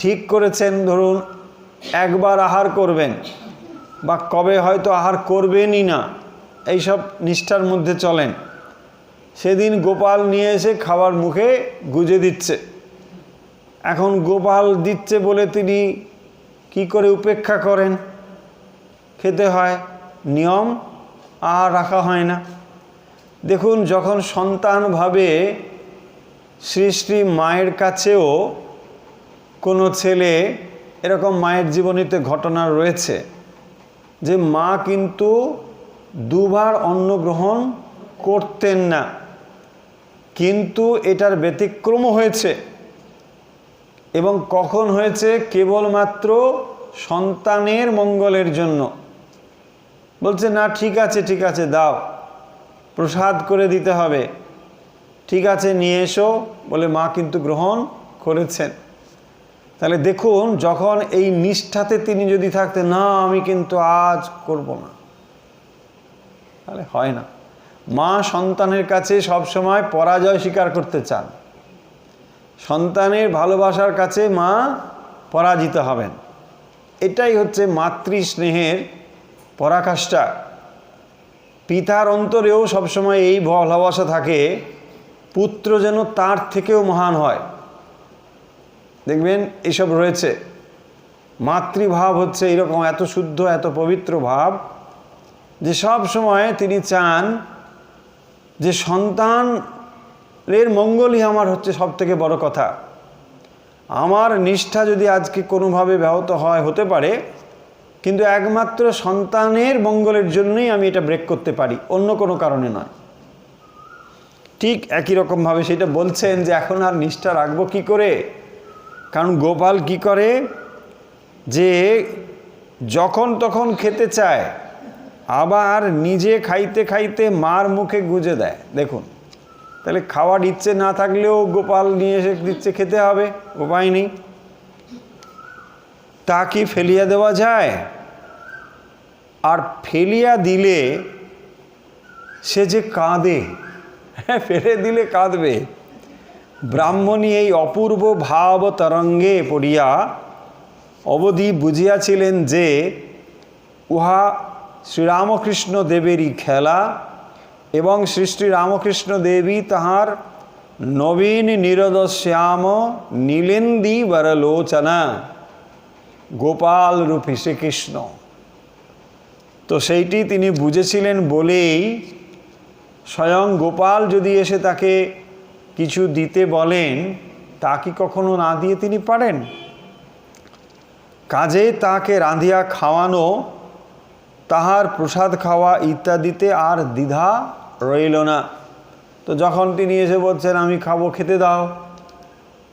ঠিক করেছেন, ধরুন একবার আহার করবেন, বা কবে হয়তো আহার করবেনই না, এইসব নিষ্ঠার মধ্যে চলেন। সেদিন গোপাল নিয়ে এসে খাবার মুখে গুজে দিচ্ছে। এখন গোপাল দিচ্ছে বলে তিনি কি করে উপেক্ষা করেন? খেতে হয়, নিয়ম, আর রাখা হয় না। দেখুন, যখন সন্তান ভাবে শ্রী শ্রী মায়ের কাছেও কোনো ছেলে, এরকম মায়ের জীবনীতে ঘটনা রয়েছে যে মা কিন্তু দুবার অন্ন গ্রহণ করতেন না, কিন্তু এটার ব্যতিক্রম হয়েছে। এবং কখন হয়েছে? কেবলমাত্র সন্তানের মঙ্গলের জন্য। বলছে না, ঠিক আছে দাও, প্রসাদ করে দিতে হবে, ঠিক আছে নিয়ে এসো বলে মা কিন্তু গ্রহণ করেছেন। তাহলে দেখুন, যখন এই নিষ্ঠাতে তিনি যদি থাকতেন, না আমি কিন্তু আজ করব না, তাহলে হয় না। মা সন্তানের কাছে সবসময় পরাজয় স্বীকার করতে চান, সন্তানের ভালোবাসার কাছে মা পরাজিত হবেন। এটাই হচ্ছে মাতৃ স্নেহের পরাকাষ্ঠা। পিতার অন্তরেও সবসময় এই ভালোবাসা থাকে, পুত্র যেন তার থেকেও মহান হয়। দেখবেন এইসব রয়েছে। মাতৃভাব হচ্ছে এরকম এত শুদ্ধ, এত পবিত্র ভাব যে সব সময় তিনি চান যে সন্তানের মঙ্গলই আমার হচ্ছে সব থেকে বড় কথা। আমার নিষ্ঠা যদি আজকে কোনোভাবে ব্যাহত হতে পারে, কিন্তু একমাত্র সন্তানের মঙ্গলের জন্যই আমি এটা ব্রেক করতে পারি, অন্য কোনো কারণে নয়। ঠিক একই রকমভাবে সেটা বলছেন যে এখন আর নিষ্ঠা রাখবো কি করে। কারণ গোপাল কি করে যে যখন তখন খেতে চায়, আবার নিজে খাইতে খাইতে মার মুখে গুঁজে দেয়। দেখুন, তাহলে খাওয়ার ইচ্ছে না থাকলেও গোপাল নিয়ে এসে দিচ্ছে, খেতে হবে, উপায় নেই। তা কি ফেলিয়া দেওয়া যায়? আর ফেলিয়া দিলে সে যে কাঁদে, ফেলে দিলে কাঁদবে। ব্রাহ্মণী এই অপূর্ব ভাব তরঙ্গে পড়িয়া অবধি বুঝিয়াছিলেন যে উহা শ্রীরামকৃষ্ণ দেবেরই খেলা, এবং শ্রী শ্রী রামকৃষ্ণ দেবী তাহার নবীন নিরদ শ্যাম নীলেন্দি বরলোচনা গোপাল রূপী শ্রীকৃষ্ণ। তো সেইটি তিনি বুঝেছিলেন বলেই স্বয়ং গোপাল যদি এসে তাকে কিছু দিতে বলেন, তা কি কখনো না দিয়ে তিনি পারেন? কাজে তাকে রাঁধিয়া খাওয়ানো, তাহার প্রসাদ খাওয়া ইত্যাদিতে আর দ্বিধা রইল না। তো যখন তিনি এসে বলছেন আমি খাবো, খেতে দাও,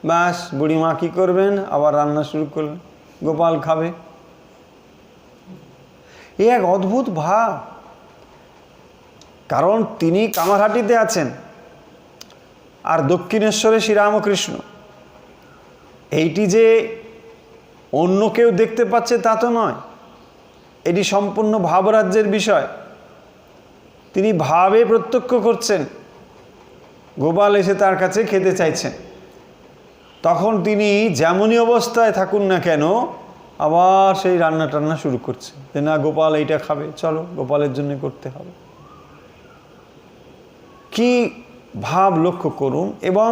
ব্যাস বুড়িমা কী করবেন? আবার রান্না শুরু করলেন, গোপাল খাবে। এ এক অদ্ভুত ভাব। কারণ তিনি কামারহাটিতে আছেন আর দক্ষিণেশ্বরে শ্রীরামকৃষ্ণ। এইটি যে অন্য কেউ দেখতে পাচ্ছে তা তো নয়, এটি সম্পূর্ণ ভাবরাজ্যের বিষয়। তিনি ভাবে প্রত্যক্ষ করছেন গোপাল এসে তার কাছে খেতে চাইছেন। তখন তিনি যেমনই অবস্থায় থাকুন না কেন, আবার সেই রান্না টান্না শুরু করছে যে না, গোপাল এইটা খাবে, চলো গোপালের জন্য করতে হবে। কি ভাব লক্ষ্য করুন। এবং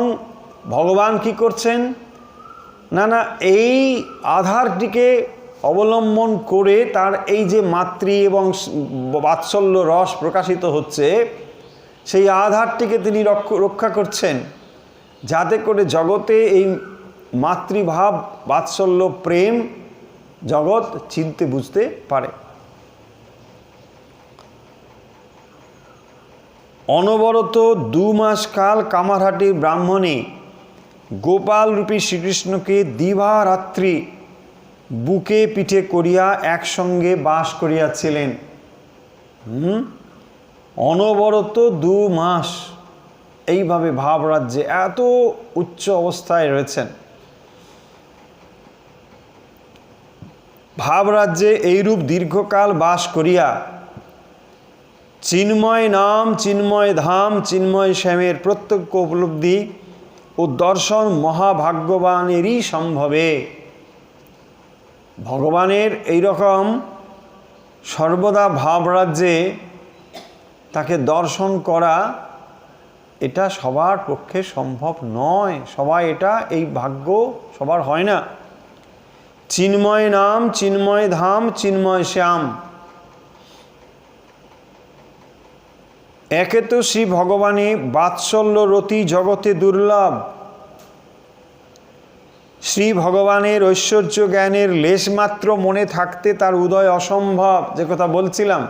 ভগবান কি করছেন? না, এই আধারটিকে অবলম্বন করে তার এই যে মাতৃ এবং বাৎসল্য রস প্রকাশিত হচ্ছে, সেই আধারটিকে তিনি রক্ষা করছেন, যাতে করে জগতে এই মাতৃভাব, বাৎসল্য, প্রেম জগৎ চিনতে বুঝতে পারে। অনবরত 2 মাস কাল কামারহাটির ব্রাহ্মণী গোপাল রূপী শ্রীকৃষ্ণকে দিবারাত্রি বুকে পিঠে করিয়া একসঙ্গে বাস করিয়াছিলেন। অনবরত 2 মাস এইভাবে ভাবরাজ্যে এত উচ্চ অবস্থায় রয়েছেন। ভাবরাজ্যে এইরূপ দীর্ঘকাল বাস করিয়া চিন্ময় নাম, চিন্ময় ধাম, চিন্ময় শ্যামের প্রত্যক্ষ উপলব্ধি ও দর্শন মহাভাগ্যবানেরই সম্ভবে। ভগবানের এইরকম সর্বদা ভাবরাজ্যে তাকে দর্শন করা, এটা সবার পক্ষে সম্ভব নয়। সবাই এটা, এই ভাগ্য সবার হয় না। চিন্ময় নাম, চিন্ময় ধাম, চিন্ময় শ্যাম, একে তো শ্রী ভগবানে বাৎসল্য রতি জগতে দুর্লভ। শ্রী ভগবানের ঐশ্বর্য জ্ঞানের লেশমাত্র মনে থাকতে তার উদয় অসম্ভব, যে কথা বলছিলাম।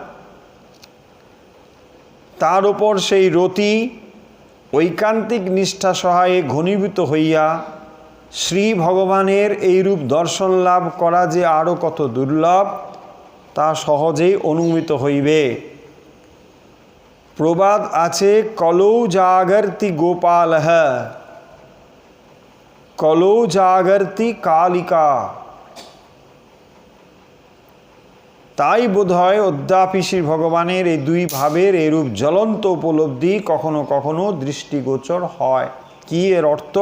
তার উপর সেই রতি ঐকান্তিক নিষ্ঠা সহায়ে ঘনীভূত হইয়া শ্রী ভগবানের এইরূপ দর্শন লাভ করা যে আরও কত দুর্লভ তা সহজেই অনুমিত হইবে। প্রবাদ আছে, কলৌ জাগর্তি গোপালঃ কলৌ জাগর্তি কালিকা। তাই বোধহয় অদ্যাপি শ্রী ভগবানের এই দুই ভাবের এরূপ জ্বলন্ত উপলব্ধি কখনো কখনো দৃষ্টিগোচর হয়। কি এর অর্থ?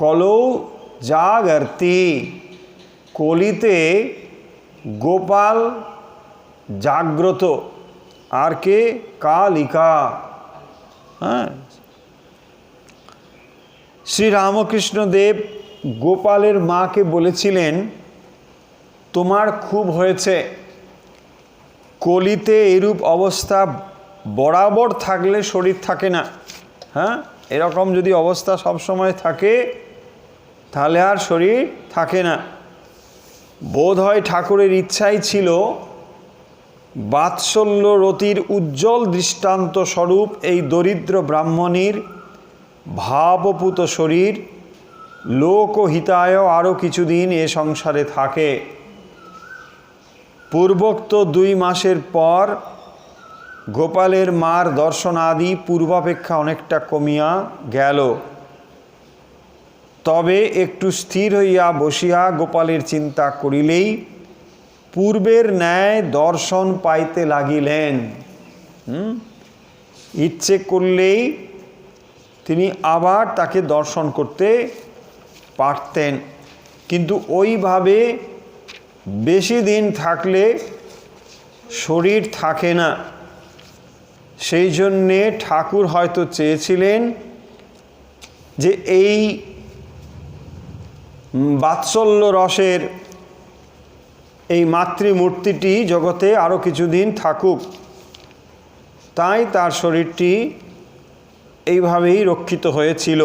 কলৌ জাগর্তি, কলিতে গোপাল জাগ্রত, আর কে? কালিকা। হ্যাঁ, শ্রী রামকৃষ্ণদেব গোপালের মাকে বলেছিলেন, তোমার খুব হয়েছে, কলিতে এরূপ অবস্থা বরাবর থাকলে শরীর থাকে না। হ্যাঁ, এরকম যদি অবস্থা সব সময় থাকে তাহলে আর শরীর থাকে না। বোধ হয় ঠাকুরের ইচ্ছাই ছিল বাৎসল্য রতির উজ্জ্বল দৃষ্টান্ত স্বরূপ এই দরিদ্র ব্রাহ্মণীর ভাবপুত শরীর লোকহিতায় আরও কিছুদিন এ সংসারে থাকে। পূর্বোক্ত 2 মাসের পর গোপালের মার দর্শন আদি পূর্বাপেক্ষা অনেকটা কমিয়া গেল। তবে একটু স্থির হইয়া বসিয়া গোপালের চিন্তা করিলেই পূর্বের ন্যায় দর্শন পাইতে লাগিলেন। ইচ্ছে করলেই তিনি আবার তাকে দর্শন করতে পারতেন, কিন্তু ওইভাবে বেশি দিন থাকলে শরীর থাকে না। সেই জন্যে ঠাকুর হয়তো চেয়েছিলেন যে এই বাৎসল্য রসের এই মাতৃমূর্তিটি জগতে আরও কিছুদিন থাকুক, তাই তার শরীরটি এইভাবেই রক্ষিত হয়েছিল।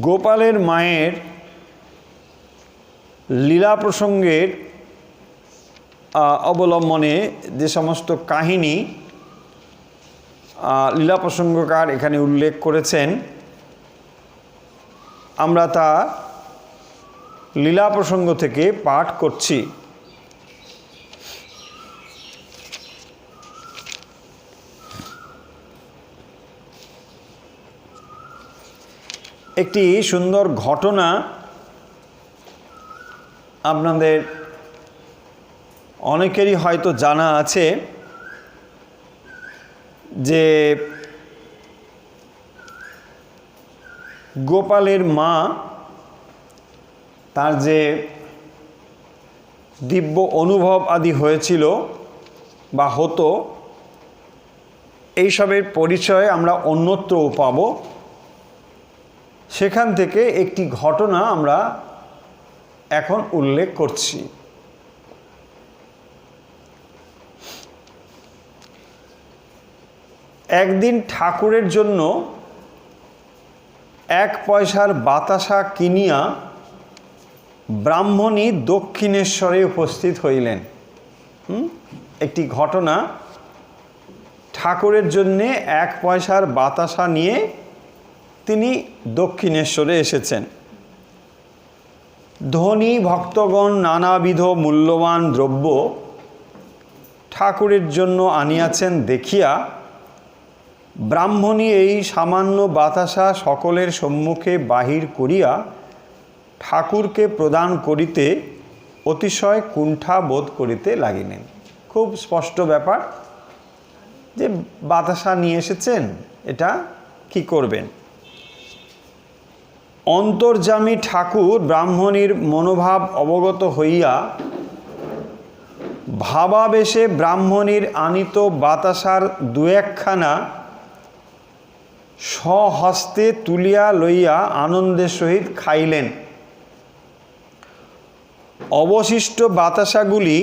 গোপালের মায়ের লীলা প্রসঙ্গের অবলম্বনে যে সমস্ত কাহিনী লীলা প্রসঙ্গকার এখানে উল্লেখ করেছেন, আমরা তা লীলা প্রসঙ্গ থেকে পাঠ করছি। একটি সুন্দর ঘটনা আপনাদের অনেকেরই হয়তো জানা আছে যে গোপালের মা তার যে দিব্য অনুভব আদি হয়েছিল বা হতো, এইসবের পরিচয় আমরা অন্যত্রও পাব। সেখান থেকে একটি ঘটনা আমরা এখন উল্লেখ করছি। একদিন ঠাকুরের জন্য 1 পয়সার বাতাসা কিনিয়া ব্রাহ্মণী দক্ষিণেশ্বরে উপস্থিত হইলেন। একটি ঘটনা, ঠাকুরের জন্যে 1 পয়সার বাতাসা নিয়ে তিনি দক্ষিণেশ্বরে এসেছেন। ধনী ভক্তগণ নানাবিধ মূল্যবান দ্রব্য ঠাকুরের জন্য আনিয়াছেন দেখিয়া ব্রাহ্মণী এই সামান্য বাতাসা সকলের সম্মুখে বাহির করিয়া ঠাকুরকে প্রদান করিতে অতিশয় কুণ্ঠা বোধ করিতে লাগিলেন। খুব স্পষ্ট ব্যাপার যে বাতাসা নিয়ে এসেছেন, এটা কি করবেন। অন্তর্যামী ঠাকুর ব্রাহ্মণীর মনোভাব অবগত হইয়া ভাবাবেশে ব্রাহ্মণীর আনিত বাতাসার 2-1খানা স্বহস্তে তুলিয়া লইয়া আনন্দের সহিত খাইলেন। অবশিষ্ট বাতাসাগুলি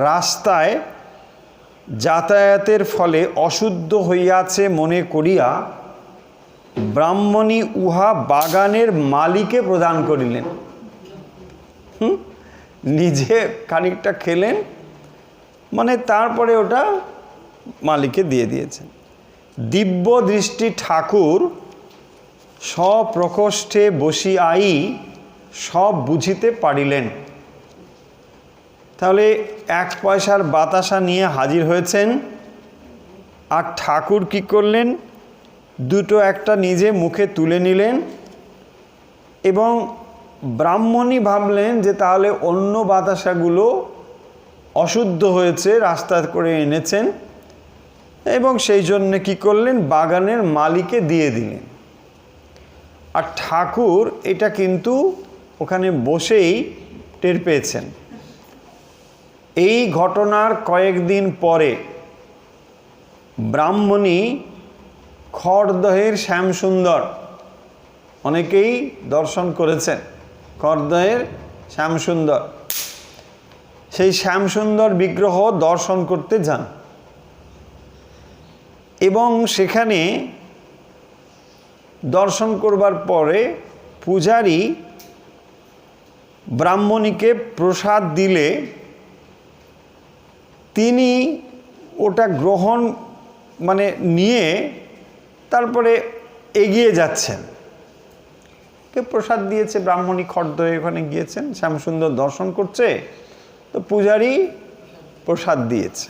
রাস্তায় যাতায়াতের ফলে অশুদ্ধ হইয়াছে মনে করিয়া ব্রাহ্মণী উহা বাগানের মালিকে প্রদান করিলেন। নিজে খানিকটা খেলেন, মানে তারপরে ওটা মালিকে দিয়ে দিয়েছেন। দিব্য দৃষ্টি ঠাকুর স্বপ্রকোষ্ঠে বসিয়াই সব বুঝিতে পারিলেন। তাহলে 1 পয়সার বাতাসা নিয়ে হাজির হয়েছেন, আর ঠাকুর কি করলেন, দুটো একটা নিজে মুখে তুলে নিলেন, এবং ব্রাহ্মণী ভাবলেন যে তাহলে অন্য বাতাসাগুলো অশুদ্ধ হয়েছে, রাস্তা করে এনেছেন, এবং সেই জন্যে কী করলেন, বাগানের মালিকে দিয়ে দিলেন। আর ঠাকুর এটা কিন্তু ওখানে বসেই টের পেয়েছেন। এই ঘটনার কয়েকদিন পরে ব্রাহ্মণী খড়দহের শ্যামসুন্দর, অনেকেই দর্শন করেছেন খড়দহের শ্যামসুন্দর, সেই শ্যামসুন্দর বিগ্রহ দর্শন করতে যান, এবং সেখানে দর্শন করবার পরে পূজারী ব্রাহ্মণীকে প্রসাদ দিলে তিনি ওটা গ্রহণ নিয়ে তারপরে এগিয়ে যাচ্ছেন। কে প্রসাদ দিয়েছে, ব্রাহ্মণী খড়দহে ওখানে গিয়েছেন, শ্যামসুন্দর দর্শন করছে, তো পূজারী প্রসাদ দিয়েছে,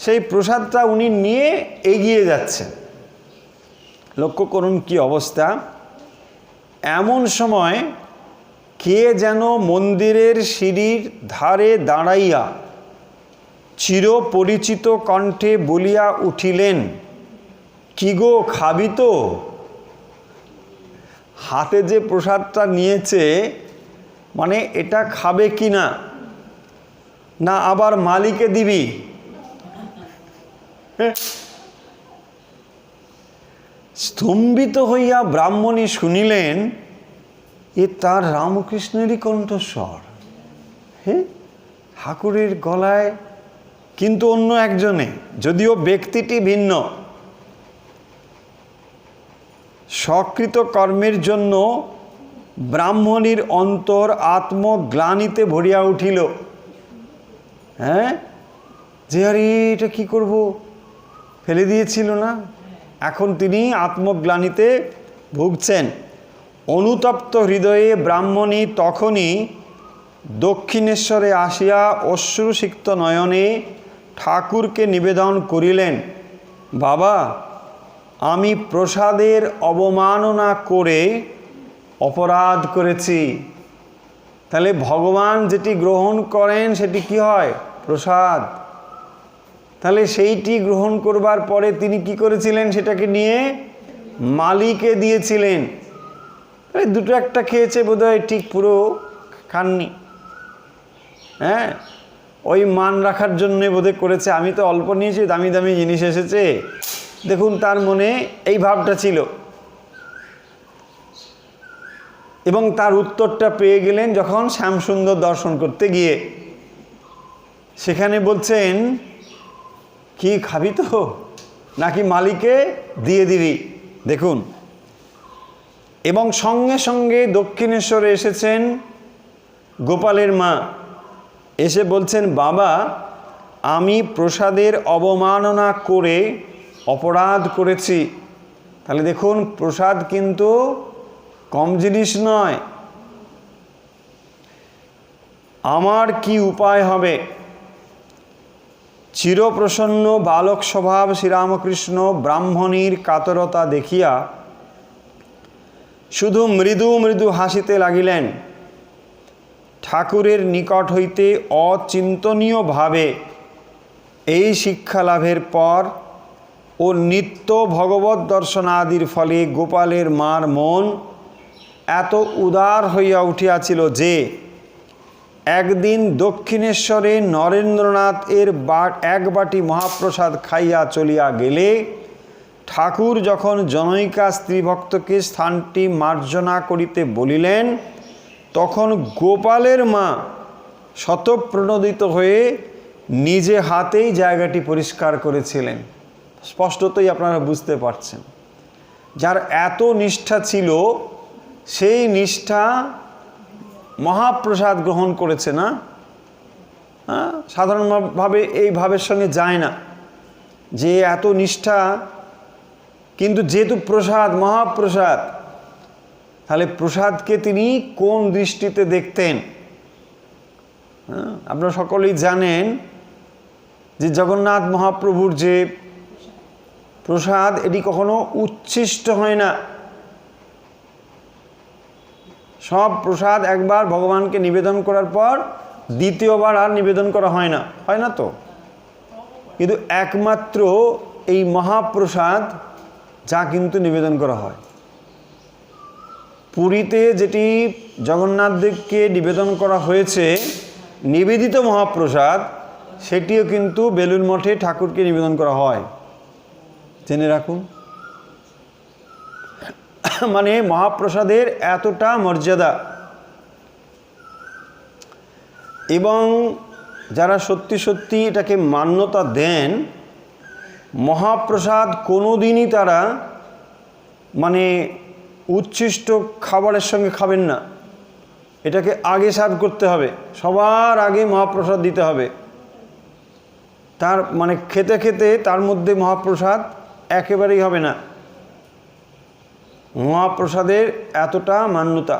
সেই প্রসাদটা উনি নিয়ে এগিয়ে যাচ্ছেন। লক্ষ্য করুন কি অবস্থা। এমন সময় কে যেন মন্দিরের সিঁড়ির ধারে দাঁড়াইয়া চিরপরিচিত কণ্ঠে বলিয়া উঠিলেন, কি গো খাবি তো? হাতে যে প্রসাদটা নিয়েছে, এটা খাবে কি না, না আবার মালিকে দিবি? স্তম্ভিত হইয়া ব্রাহ্মণী শুনিলেন এ তার রামকৃষ্ণেরই কণ্ঠস্বর। ঠাকুরের গলায় কিন্তু অন্য একজনে, যদিও ব্যক্তিটি ভিন্ন। সকৃত কর্মের জন্য ব্রাহ্মণীর অন্তর আত্মগ্লানিতে ভরিয়া উঠিল। যে আরে এটা কি করব, ফেলে দিয়েছিল না, এখন তিনি আত্মগ্লানিতে ভুগছেন। অনুতপ্ত হৃদয়ে ব্রাহ্মণী তখনই দক্ষিণেশ্বরে আসিয়া অশ্রুসিক্ত নয়নে ঠাকুরকে নিবেদন করিলেন, বাবা, আমি প্রসাদের অবমাননা করে অপরাধ করেছি। তাহলে ভগবান যেটি গ্রহণ করেন সেটি কি হয়? প্রসাদ। তাহলে সেইটি গ্রহণ করবার পরে তিনি কি করেছিলেন? সেটাকে নিয়ে মালিকে দিয়েছিলেন। দুটো একটা খেয়েছে বোধহয়, ঠিক পুরো খাননি। ওই মান রাখার জন্যে বোধহয় করেছে, আমি তো অল্প নিয়েছি, দামি দামি জিনিস এসেছে। দেখুন তার মনে এই ভাবটা ছিল, এবং তার উত্তরটা পেয়ে গেলেন যখন শ্যামসুন্দর দর্শন করতে গিয়ে। সেখানে বলছেন, কি খাবি তো, নাকি মালিকে দিয়ে দিবি? দেখুন, এবং সঙ্গে সঙ্গে দক্ষিণেশ্বরে এসেছেন গোপালের মা, এসে বলছেন, বাবা, আমি প্রসাদের অবমাননা করে অপরাধ করেছি। তাহলে দেখুন, প্রসাদ কিন্তু কম জিনিস নয়। আমার কি উপায় হবে? চিরপ্রসন্ন বালক স্বভাব শ্রীরামকৃষ্ণ ব্রাহ্মণীর কাতরতা দেখিয়া শুধু মৃদু মৃদু হাসিতে লাগিলেন। ঠাকুরের নিকট হইতে অচিন্তনীয়ভাবে এই শিক্ষা লাভের পর ও নিত্য ভগবত দর্শনাদির ফলে গোপালের মার মন এত উদার হইয়া উঠিয়াছিল যে একদিন দক্ষিণেশ্বরে নরেন্দ্রনাথ এর এক বাটি মহাপ্রসাদ খাইয়া চলিয়া গেলে ঠাকুর যখন জনৈকা স্ত্রীভক্তকে স্থানটি মার্জনা করিতে বলিলেন, তখন গোপালের মা শতপ্রণোদিত হয়ে নিজে হাতেই জায়গাটি পরিষ্কার করেছিলেন। স্পষ্টতই আপনারা বুঝতে পারছেন, যার এত নিষ্ঠা ছিল, সেই নিষ্ঠা মহাপ্রসাদ গ্রহণ করেছে না। সাধারণভাবে এই ভাবের সঙ্গে যায় না যে এত নিষ্ঠাা, কিন্তু যেহেতু প্রসাদ মহাপ্রসাদ, তাহলে প্রসাদকে তিনি কোন দৃষ্টিতে দেখতেন? আপনারা সকলেই জানেন যে জগন্নাথ মহাপ্রভুর যে প্রসাদ, এটি কখনো উচ্ছিষ্ট হয় না। সব প্রসাদ একবার ভগবানকে নিবেদন করার পর দ্বিতীয়বার আর নিবেদন করা হয় না, হয় না তো? কিন্তু একমাত্র এই মহাপ্রসাদ যা কিন্তু নিবেদন করা হয়। পুরীতে যেটি জগন্নাথ দেবকে নিবেদন করা হয়েছে নিবেদিত মহাপ্রসাদ, সেটিও কিন্তু বেলুড় মঠে ঠাকুরকে নিবেদন করা হয়, জেনে রাখুন। মানে মহাপ্রসাদের এতটা মর্যাদা। এবং যারা সত্যি সত্যি এটাকে মান্যতা দেন, মহাপ্রসাদ কোনোদিনই তারা মানে উচ্ছিষ্ট খাবারের সঙ্গে খাবেন না। এটাকে আগে সার্ভ করতে হবে, সবার আগে মহাপ্রসাদ দিতে হবে। তার মানে খেতে খেতে তার মধ্যে মহাপ্রসাদ একেবারেই হবে না। মহাপ্রসাদের এতটা মান্যতা।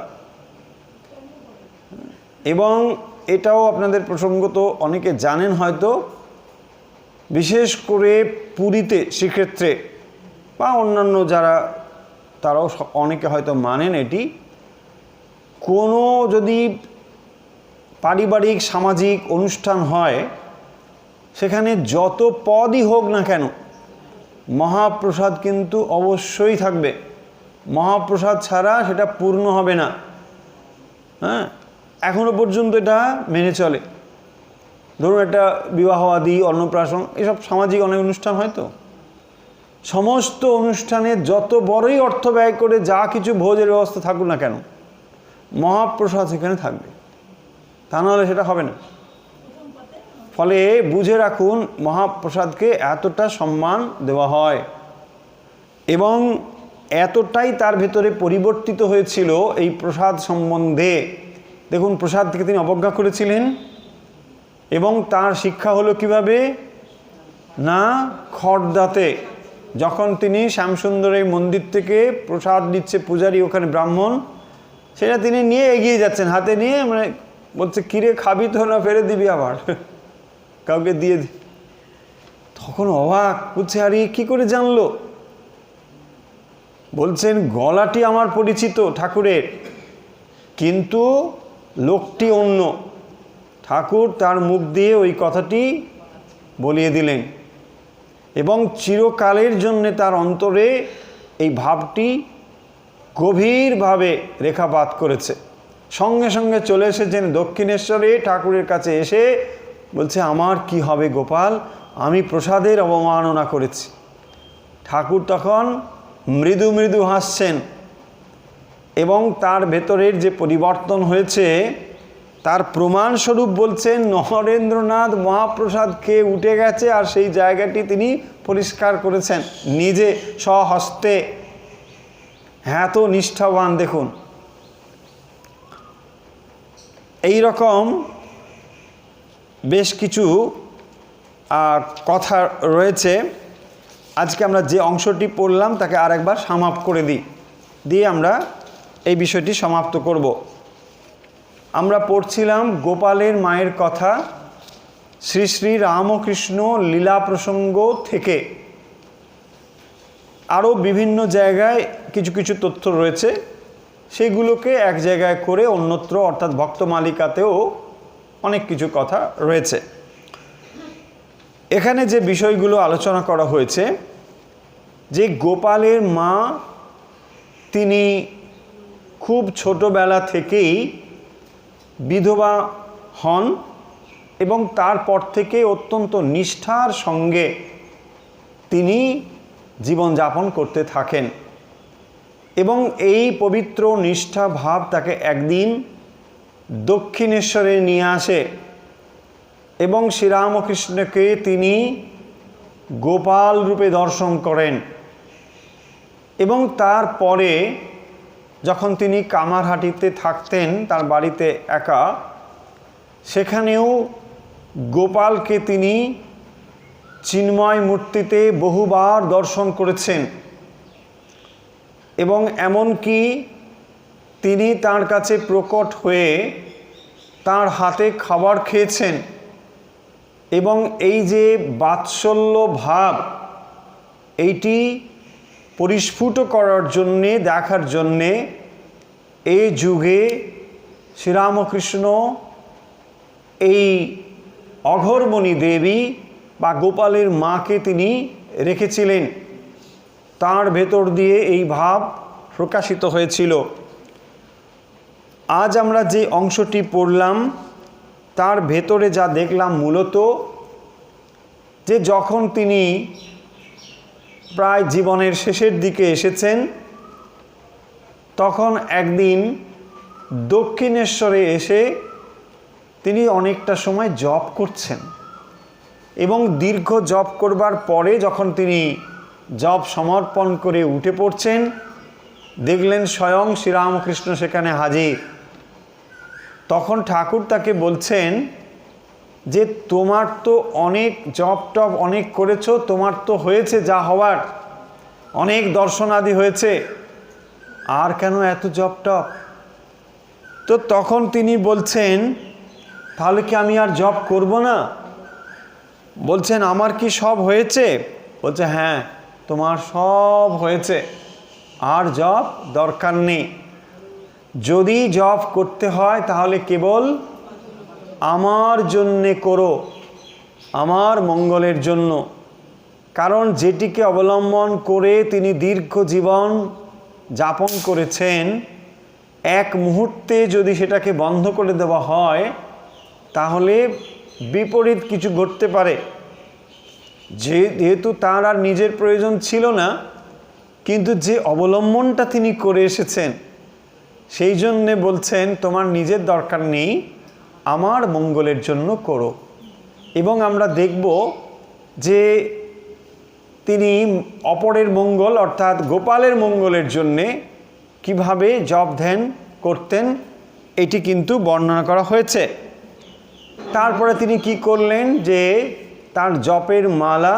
এবং এটাও আপনাদের প্রসঙ্গত অনেকে জানেন হয়তো, বিশেষ করে পুরীতে শ্রীক্ষেত্রে বা অন্যান্য যারা, তারাও অনেকে হয়তো মানেন এটি, কোনো যদি পারিবারিক সামাজিক অনুষ্ঠান হয়, সেখানে যত পদই হোক না কেন, মহাপ্রসাদ কিন্তু অবশ্যই থাকবে। মহাপ্রসাদ ছাড়া সেটা পূর্ণ হবে না। এখনো পর্যন্ত এটা মেনে চলে। ধরুন একটা বিবাহ আদি, অন্নপ্রাশন, এসব সামাজিক অনেক অনুষ্ঠান হয় তো, সমস্ত অনুষ্ঠানে যত বড়ই অর্থ ব্যয় করে যা কিছু ভোজের ব্যবস্থা থাকুক না কেন, মহাপ্রসাদ সেখানে থাকবে, তা নাহলে সেটা হবে না। ফলে বুঝে রাখুন, মহাপ্রসাদকে এতটা সম্মান দেওয়া হয় এবং এতটাই তার ভেতরে পরিবর্তিত হয়েছিল এই প্রসাদ সম্বন্ধে। দেখুন, প্রসাদ থেকে তিনি অবজ্ঞা করেছিলেন এবং তার শিক্ষা হলো কিভাবে না, খড়দাতে যখন তিনি শ্যামসুন্দরের মন্দির থেকে প্রসাদ দিচ্ছে পূজারী, ওখানে ব্রাহ্মণ, সেটা তিনি নিয়ে এগিয়ে যাচ্ছেন হাতে নিয়ে, মানে বলছে কিরে খাবি তো না, ফেরত দিবি আবার, কাউকে দিয়ে দি। তখন অবাক, বলছে আরে কি করে জানলো? বলছেন গলাটি আমার পরিচিত ঠাকুরের, কিন্তু লোকটি অন্য। ঠাকুর তার মুখ দিয়ে ওই কথাটি বলিয়ে দিলেন এবং চিরকালের জন্যে তার অন্তরে এই ভাবটি গভীরভাবে রেখাপাত করেছে। সঙ্গে সঙ্গে চলে এসেছেন দক্ষিণেশ্বরে ঠাকুরের কাছে, এসে বলছে আমার কি হবে গোপাল, আমি প্রসাদের অবমাননা করেছি। ঠাকুর তখন মৃদু মৃদু হাসছেন এবং তার ভেতরের যে পরিবর্তন হয়েছে তার প্রমাণস্বরূপ বলছেন নরেন্দ্রনাথ মহাপ্রসাদ খেয়ে উঠে গেছে আর সেই জায়গাটি তিনি পরিষ্কার করেছেন নিজে স্বহস্তে। হ্যাঁ, তো নিষ্ঠাবান। দেখুন, এই রকম বেশ কিছু কথা রয়েছে। আজকে আমরা যে অংশটি পড়লাম তাকে আরেকবার সামাপ করে দিয়ে আমরা এই বিষয়টি সমাপ্ত করব। আমরা পড়ছিলাম গোপালের মায়ের কথা, শ্রী শ্রী রামকৃষ্ণ লীলা প্রসঙ্গ থেকে। আরও বিভিন্ন জায়গায় কিছু কিছু তথ্য রয়েছে, সেগুলোকে এক জায়গায় করে অন্যত্র অর্থাৎ ভক্তমালিকাতেও অনেক কিছু কথা রয়েছে। এখানে যে বিষয়গুলো আলোচনা করা হয়েছে, যে গোপালের মা তিনি খুব ছোটবেলা থেকেই বিধবা হন এবং তারপর থেকে অত্যন্ত নিষ্ঠার সঙ্গে তিনি জীবনযাপন করতে থাকেন এবং এই পবিত্র নিষ্ঠা ভাব তাকে একদিন দক্ষিণেশ্বরে নিয়ে আসে এবং শ্রীরামকৃষ্ণকে তিনি গোপাল রূপে দর্শন করেন এবং তারপরে যখন তিনি কামারহাটিতে থাকতেন তার বাড়িতে একা, সেখানেও গোপালকে তিনি চিন্ময় মূর্তিতে বহুবার দর্শন করেছেন এবং এমনকি তিনি তার কাছে প্রকট হয়ে তার হাতে খাবার খেয়েছেন এবং এই যে বাৎসল্য ভাব এইটি পরিস্ফুট করার জন্যে, দেখার জন্যে এই যুগে শ্রীরামকৃষ্ণ এই অঘোরমণি দেবী বা গোপালের মাকে তিনি রেখেছিলেন, তার ভেতর দিয়ে এই ভাব প্রকাশিত হয়েছিল। আজ আমরা যে অংশটি পড়লাম তার ভেতরে যা দেখলাম মূলত যে যখন তিনি প্রায় জীবনের শেষের দিকে এসেছেন তখন একদিন দক্ষিণেশ্বরে এসে তিনি অনেকটা সময় জপ করছেন এবং দীর্ঘ জপ করবার পরে যখন তিনি জপ সমর্পণ করে উঠে পড়ছেন, দেখলেন স্বয়ং শ্রীরামকৃষ্ণ সেখানে হাজির। তখন ঠাকুর তাকে বলছেন যে তোমার তো অনেক জপ টপ অনেক করেছো, তোমার তো হয়েছে যা হওয়ার, অনেক দর্শনাদি হয়েছে, আর কেন এত জপ টপ? তো তখন তিনি বলছেন তাহলে কি আমি আর জপ করব না? বলছেন আমার কি সব হয়েছে? বলছে হ্যাঁ তোমার সব হয়েছে, আর জপ দরকার নেই। যদি জপ করতে হয় তাহলে কেবল আমার জন্যে করো, আমার মঙ্গলের জন্য। কারণ যেটিকে অবলম্বন করে তিনি দীর্ঘ জীবন যাপন করেছেন, এক মুহূর্তে যদি সেটাকে বন্ধ করে দেওয়া হয় তাহলে বিপরীত কিছু ঘটতে পারে। যেহেতু তার আর নিজের প্রয়োজন ছিল না, কিন্তু যে অবলম্বনটা তিনি করে এসেছেন সেই জন্যে বলছেন তোমার নিজের দরকার নেই, আমার মঙ্গলের জন্য করো। এবং আমরা দেখব যে তিনি অপরের মঙ্গল অর্থাৎ গোপালের মঙ্গলের জন্যে কিভাবে জপ ধ্যান করতেন এটি কিন্তু বর্ণনা করা হয়েছে। তারপরে তিনি কি করলেন যে তার জপের মালা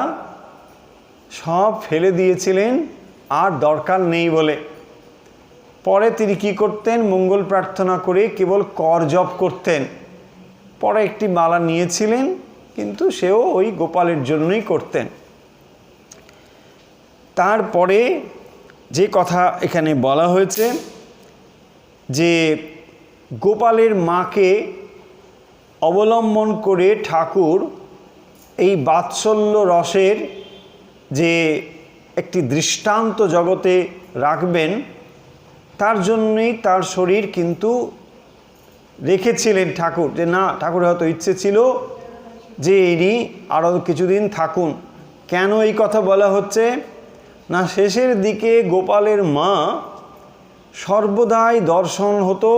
সব ফেলে দিয়েছিলেন আর দরকার নেই বলে। পরে তিনি কি করতেন, মঙ্গল প্রার্থনা করে কেবল কর জপ করতেন। পরে একটি মালা নিয়েছিলেন, কিন্তু সেও ওই গোপালের জন্যই করতেন। তারপরে যে কথা এখানে বলা হয়েছে যে গোপালের মাকে অবলম্বন করে ঠাকুর এই বাৎসল্য রসের যে একটি দৃষ্টান্ত জগতে রাখবেন, তার জন্যই তার শরীর কিন্তু রেখেছিলেন ঠাকুর। যে না, ঠাকুরের হয়তো ইচ্ছে ছিল যে ইনি আরও কিছুদিন থাকুন। কেন এই কথা বলা হচ্ছে না, শেষের দিকে গোপালের মা সর্বদাই দর্শন হতো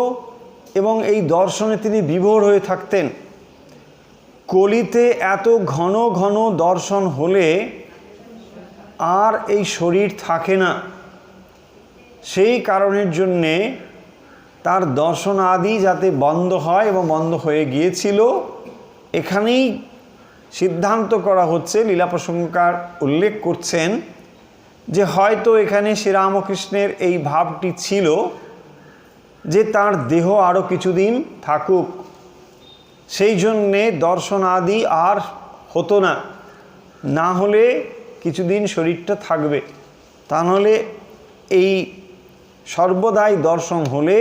এবং এই দর্শনে তিনি বিভোর হয়ে থাকতেন। কলিতে এত ঘন ঘন দর্শন হলে আর এই শরীর থাকে না, সেই কারণের জন্যে তার দর্শন আদি যাতে বন্ধ হয় এবং বন্ধ হয়ে গিয়েছিল। এখানেই সিদ্ধান্ত করা হচ্ছে, লীলা প্রসঙ্গকার উল্লেখ করছেন যে হয়তো এখানে শ্রীরামকৃষ্ণের এই ভাবটি ছিল যে তার দেহ আরও কিছুদিন থাকুক, সেই জন্যে দর্শন আদি আর হতো না, না হলে কিছুদিন শরীরটা থাকবে, তা নাহলে এই সর্বদাই দর্শন হলে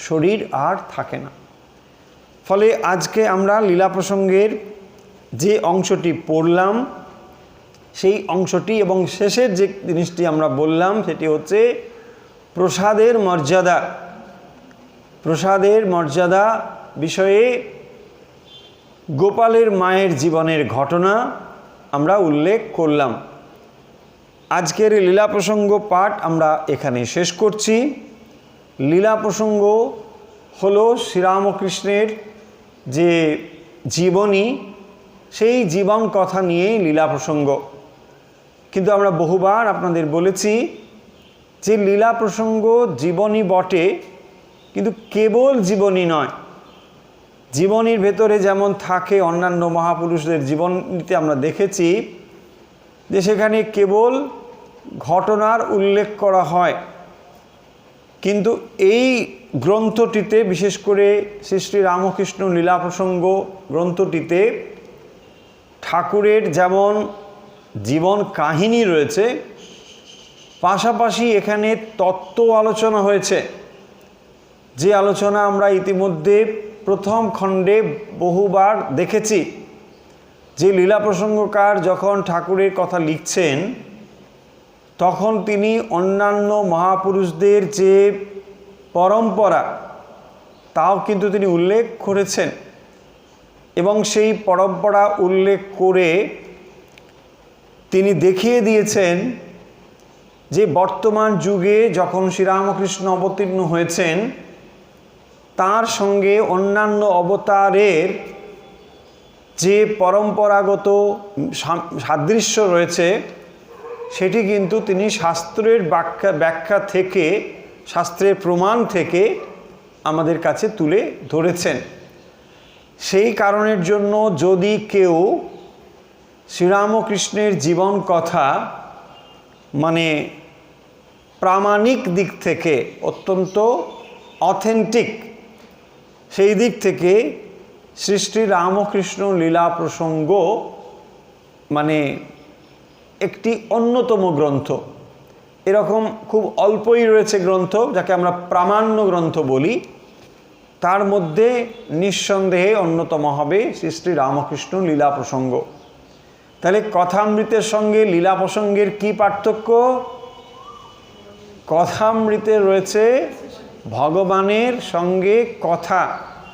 শরীর আর থাকে না। ফলে আজকে আমরা লীলা প্রসঙ্গের যে অংশটি পড়লাম সেই অংশটি এবং শেষের যে জিনিসটি আমরা বললাম সেটি হচ্ছে প্রসাদের মর্যাদা। প্রসাদের মর্যাদা বিষয়ে গোপালের মায়ের জীবনের ঘটনা আমরা উল্লেখ করলাম। আজকের লীলা প্রসঙ্গ পাঠ আমরা এখানে শেষ করছি। লীলা প্রসঙ্গ হলো শ্রীরামকৃষ্ণের যে জীবনী, সেই জীবন কথা নিয়েই লীলা প্রসঙ্গ। কিন্তু আমরা বহুবার আপনাদের বলেছি যে লীলা প্রসঙ্গ জীবনী বটে, কিন্তু কেবল জীবনী নয়। জীবনীর ভেতরে যেমন থাকে অন্যান্য মহাপুরুষদের জীবনীতে আমরা দেখেছি যে সেখানে কেবল ঘটনার উল্লেখ করা হয়, কিন্তু এই গ্রন্থটিতে, বিশেষ করে শ্রী শ্রী রামকৃষ্ণ লীলা প্রসঙ্গ গ্রন্থটিতে ঠাকুরের যেমন জীবন কাহিনী রয়েছে, পাশাপাশি এখানে তত্ত্ব আলোচনা হয়েছে। যে আলোচনা আমরা ইতিমধ্যে প্রথম খণ্ডে বহুবার দেখেছি, যে লীলা প্রসঙ্গকার যখন ঠাকুরের কথা লিখছেন তখন তিনি অন্যান্য মহাপুরুষদের যে পরম্পরা তাও কিন্তু তিনি উল্লেখ করেছেন, এবং সেই পরম্পরা উল্লেখ করে তিনি দেখিয়ে দিয়েছেন যে বর্তমান যুগে যখন শ্রীরামকৃষ্ণ অবতীর্ণ হয়েছেন তার সঙ্গে অন্যান্য অবতারের যে পরম্পরাগত সাদৃশ্য রয়েছে সেটি কিন্তু তিনি শাস্ত্রের ব্যাখ্যা থেকে, শাস্ত্রের প্রমাণ থেকে আমাদের কাছে তুলে ধরেছেন। সেই কারণের জন্য যদি কেউ শ্রীরামকৃষ্ণের জীবন কথা মানে প্রামাণিক দিক থেকে, অত্যন্ত অথেন্টিক সেই দিক থেকে শ্রী শ্রী রামকৃষ্ণ লীলা প্রসঙ্গ মানে একটি অন্যতম গ্রন্থ। এরকম খুব অল্পই রয়েছে গ্রন্থ যাকে আমরা প্রামাণ্য গ্রন্থ বলি, তার মধ্যে নিঃসন্দেহে অন্যতম হবে শ্রী শ্রী রামকৃষ্ণ লীলা প্রসঙ্গ। তাহলে কথামৃতের সঙ্গে লীলা প্রসঙ্গের কি পার্থক্য? কথামৃতে রয়েছে ভগবানের সঙ্গে কথা,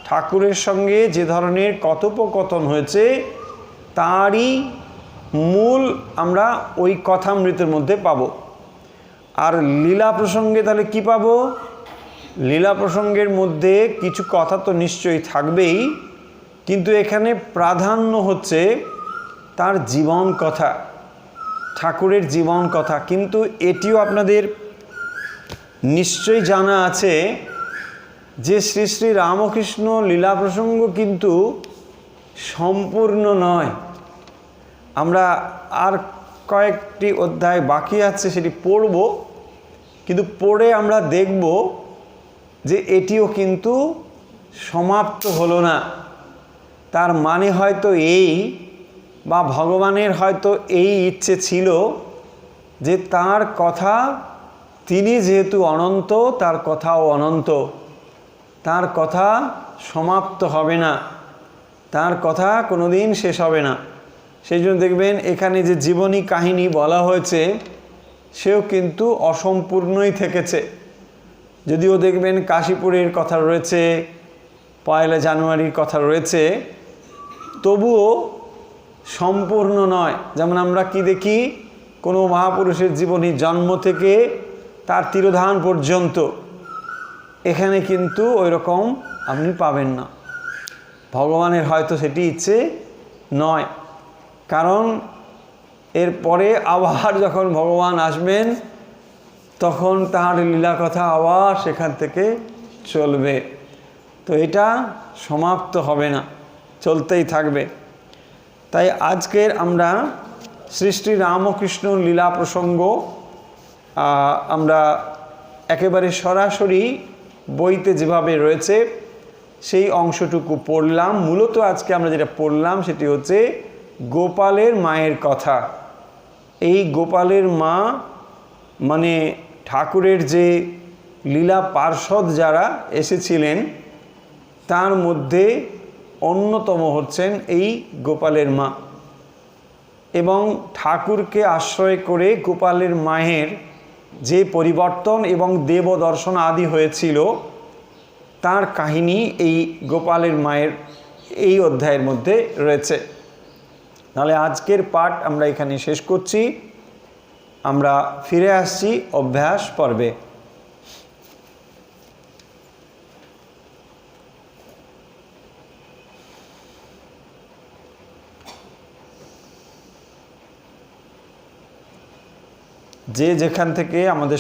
ঠাকুরের সঙ্গে যে ধরনের কথোপকথন হয়েছে তারই মূল আমরা ওই কথামৃতের মধ্যে পাব। আর লীলা প্রসঙ্গে তাহলে কি পাব? লীলা প্রসঙ্গের মধ্যে কিছু কথা তো নিশ্চয়ই থাকবেই, কিন্তু এখানে প্রাধান্য হচ্ছে তার জীবন কথা, ঠাকুরের জীবন কথা। কিন্তু এটিও আপনাদের নিশ্চয়ই জানা আছে যে শ্রী শ্রী রামকৃষ্ণ লীলা প্রসঙ্গ কিন্তু সম্পূর্ণ নয়। আমরা আর কয়েকটি অধ্যায় বাকি আছে, সেটি পড়ব, কিন্তু পড়ে আমরা দেখব যে এটিও কিন্তু সমাপ্ত হলো না। তার মানে হয়তো এই, বা ভগবানের হয়তো এই ইচ্ছে ছিল যে তার কথা, তিনি যেহেতু অনন্ত, তার কথাও অনন্ত, তার কথা সমাপ্ত হবে না, তার কথা কোনোদিন শেষ হবে না। সেই জন্য দেখবেন এখানে যে জীবনী কাহিনী বলা হয়েছে সেও কিন্তু অসম্পূর্ণই থেকেছে। যদিও দেখবেন কাশীপুরের কথা রয়েছে, 1 জানুয়ারির কথা রয়েছে, তবুও সম্পূর্ণ নয়। যেমন আমরা কি দেখি, কোনো মহাপুরুষের জীবনী জন্ম থেকে তার তিরোধান পর্যন্ত, এখানে কিন্তু ওই রকম আপনি পাবেন না। ভগবানের হয়তো সেটি ইচ্ছে নয়, কারণ এরপরে আবার যখন ভগবান আসবেন তখন তার লীলা কথা আবার সেখান থেকে চলবে। তো এটা সমাপ্ত হবে না, চলতেই থাকবে। তাই আজকের আমরা শ্রী শ্রী রামকৃষ্ণ লীলা প্রসঙ্গ আমরা একেবারে সরাসরি বইতে যেভাবে রয়েছে সেই অংশটুকু পড়লাম। মূলত আজকে আমরা যেটা পড়লাম সেটি হচ্ছে গোপালের মায়ের কথা। এই গোপালের মা মানে ঠাকুরের যে লীলা পার্ষদ যারা এসেছিলেন তার মধ্যে অন্যতম হচ্ছেন এই গোপালের মা, এবং ঠাকুরকে আশ্রয় করে গোপালের মায়ের যে পরিবর্তন এবং দেব দর্শন আদি হয়েছিল তার কাহিনী এই গোপালের মায়ের এই অধ্যায়ের মধ্যে রয়েছে। তাহলে আজকের পাঠ আমরা এখানে শেষ করছি। আমরা ফিরে আসছি অভ্যাস পর্বে। যে যেখান থেকে আমাদের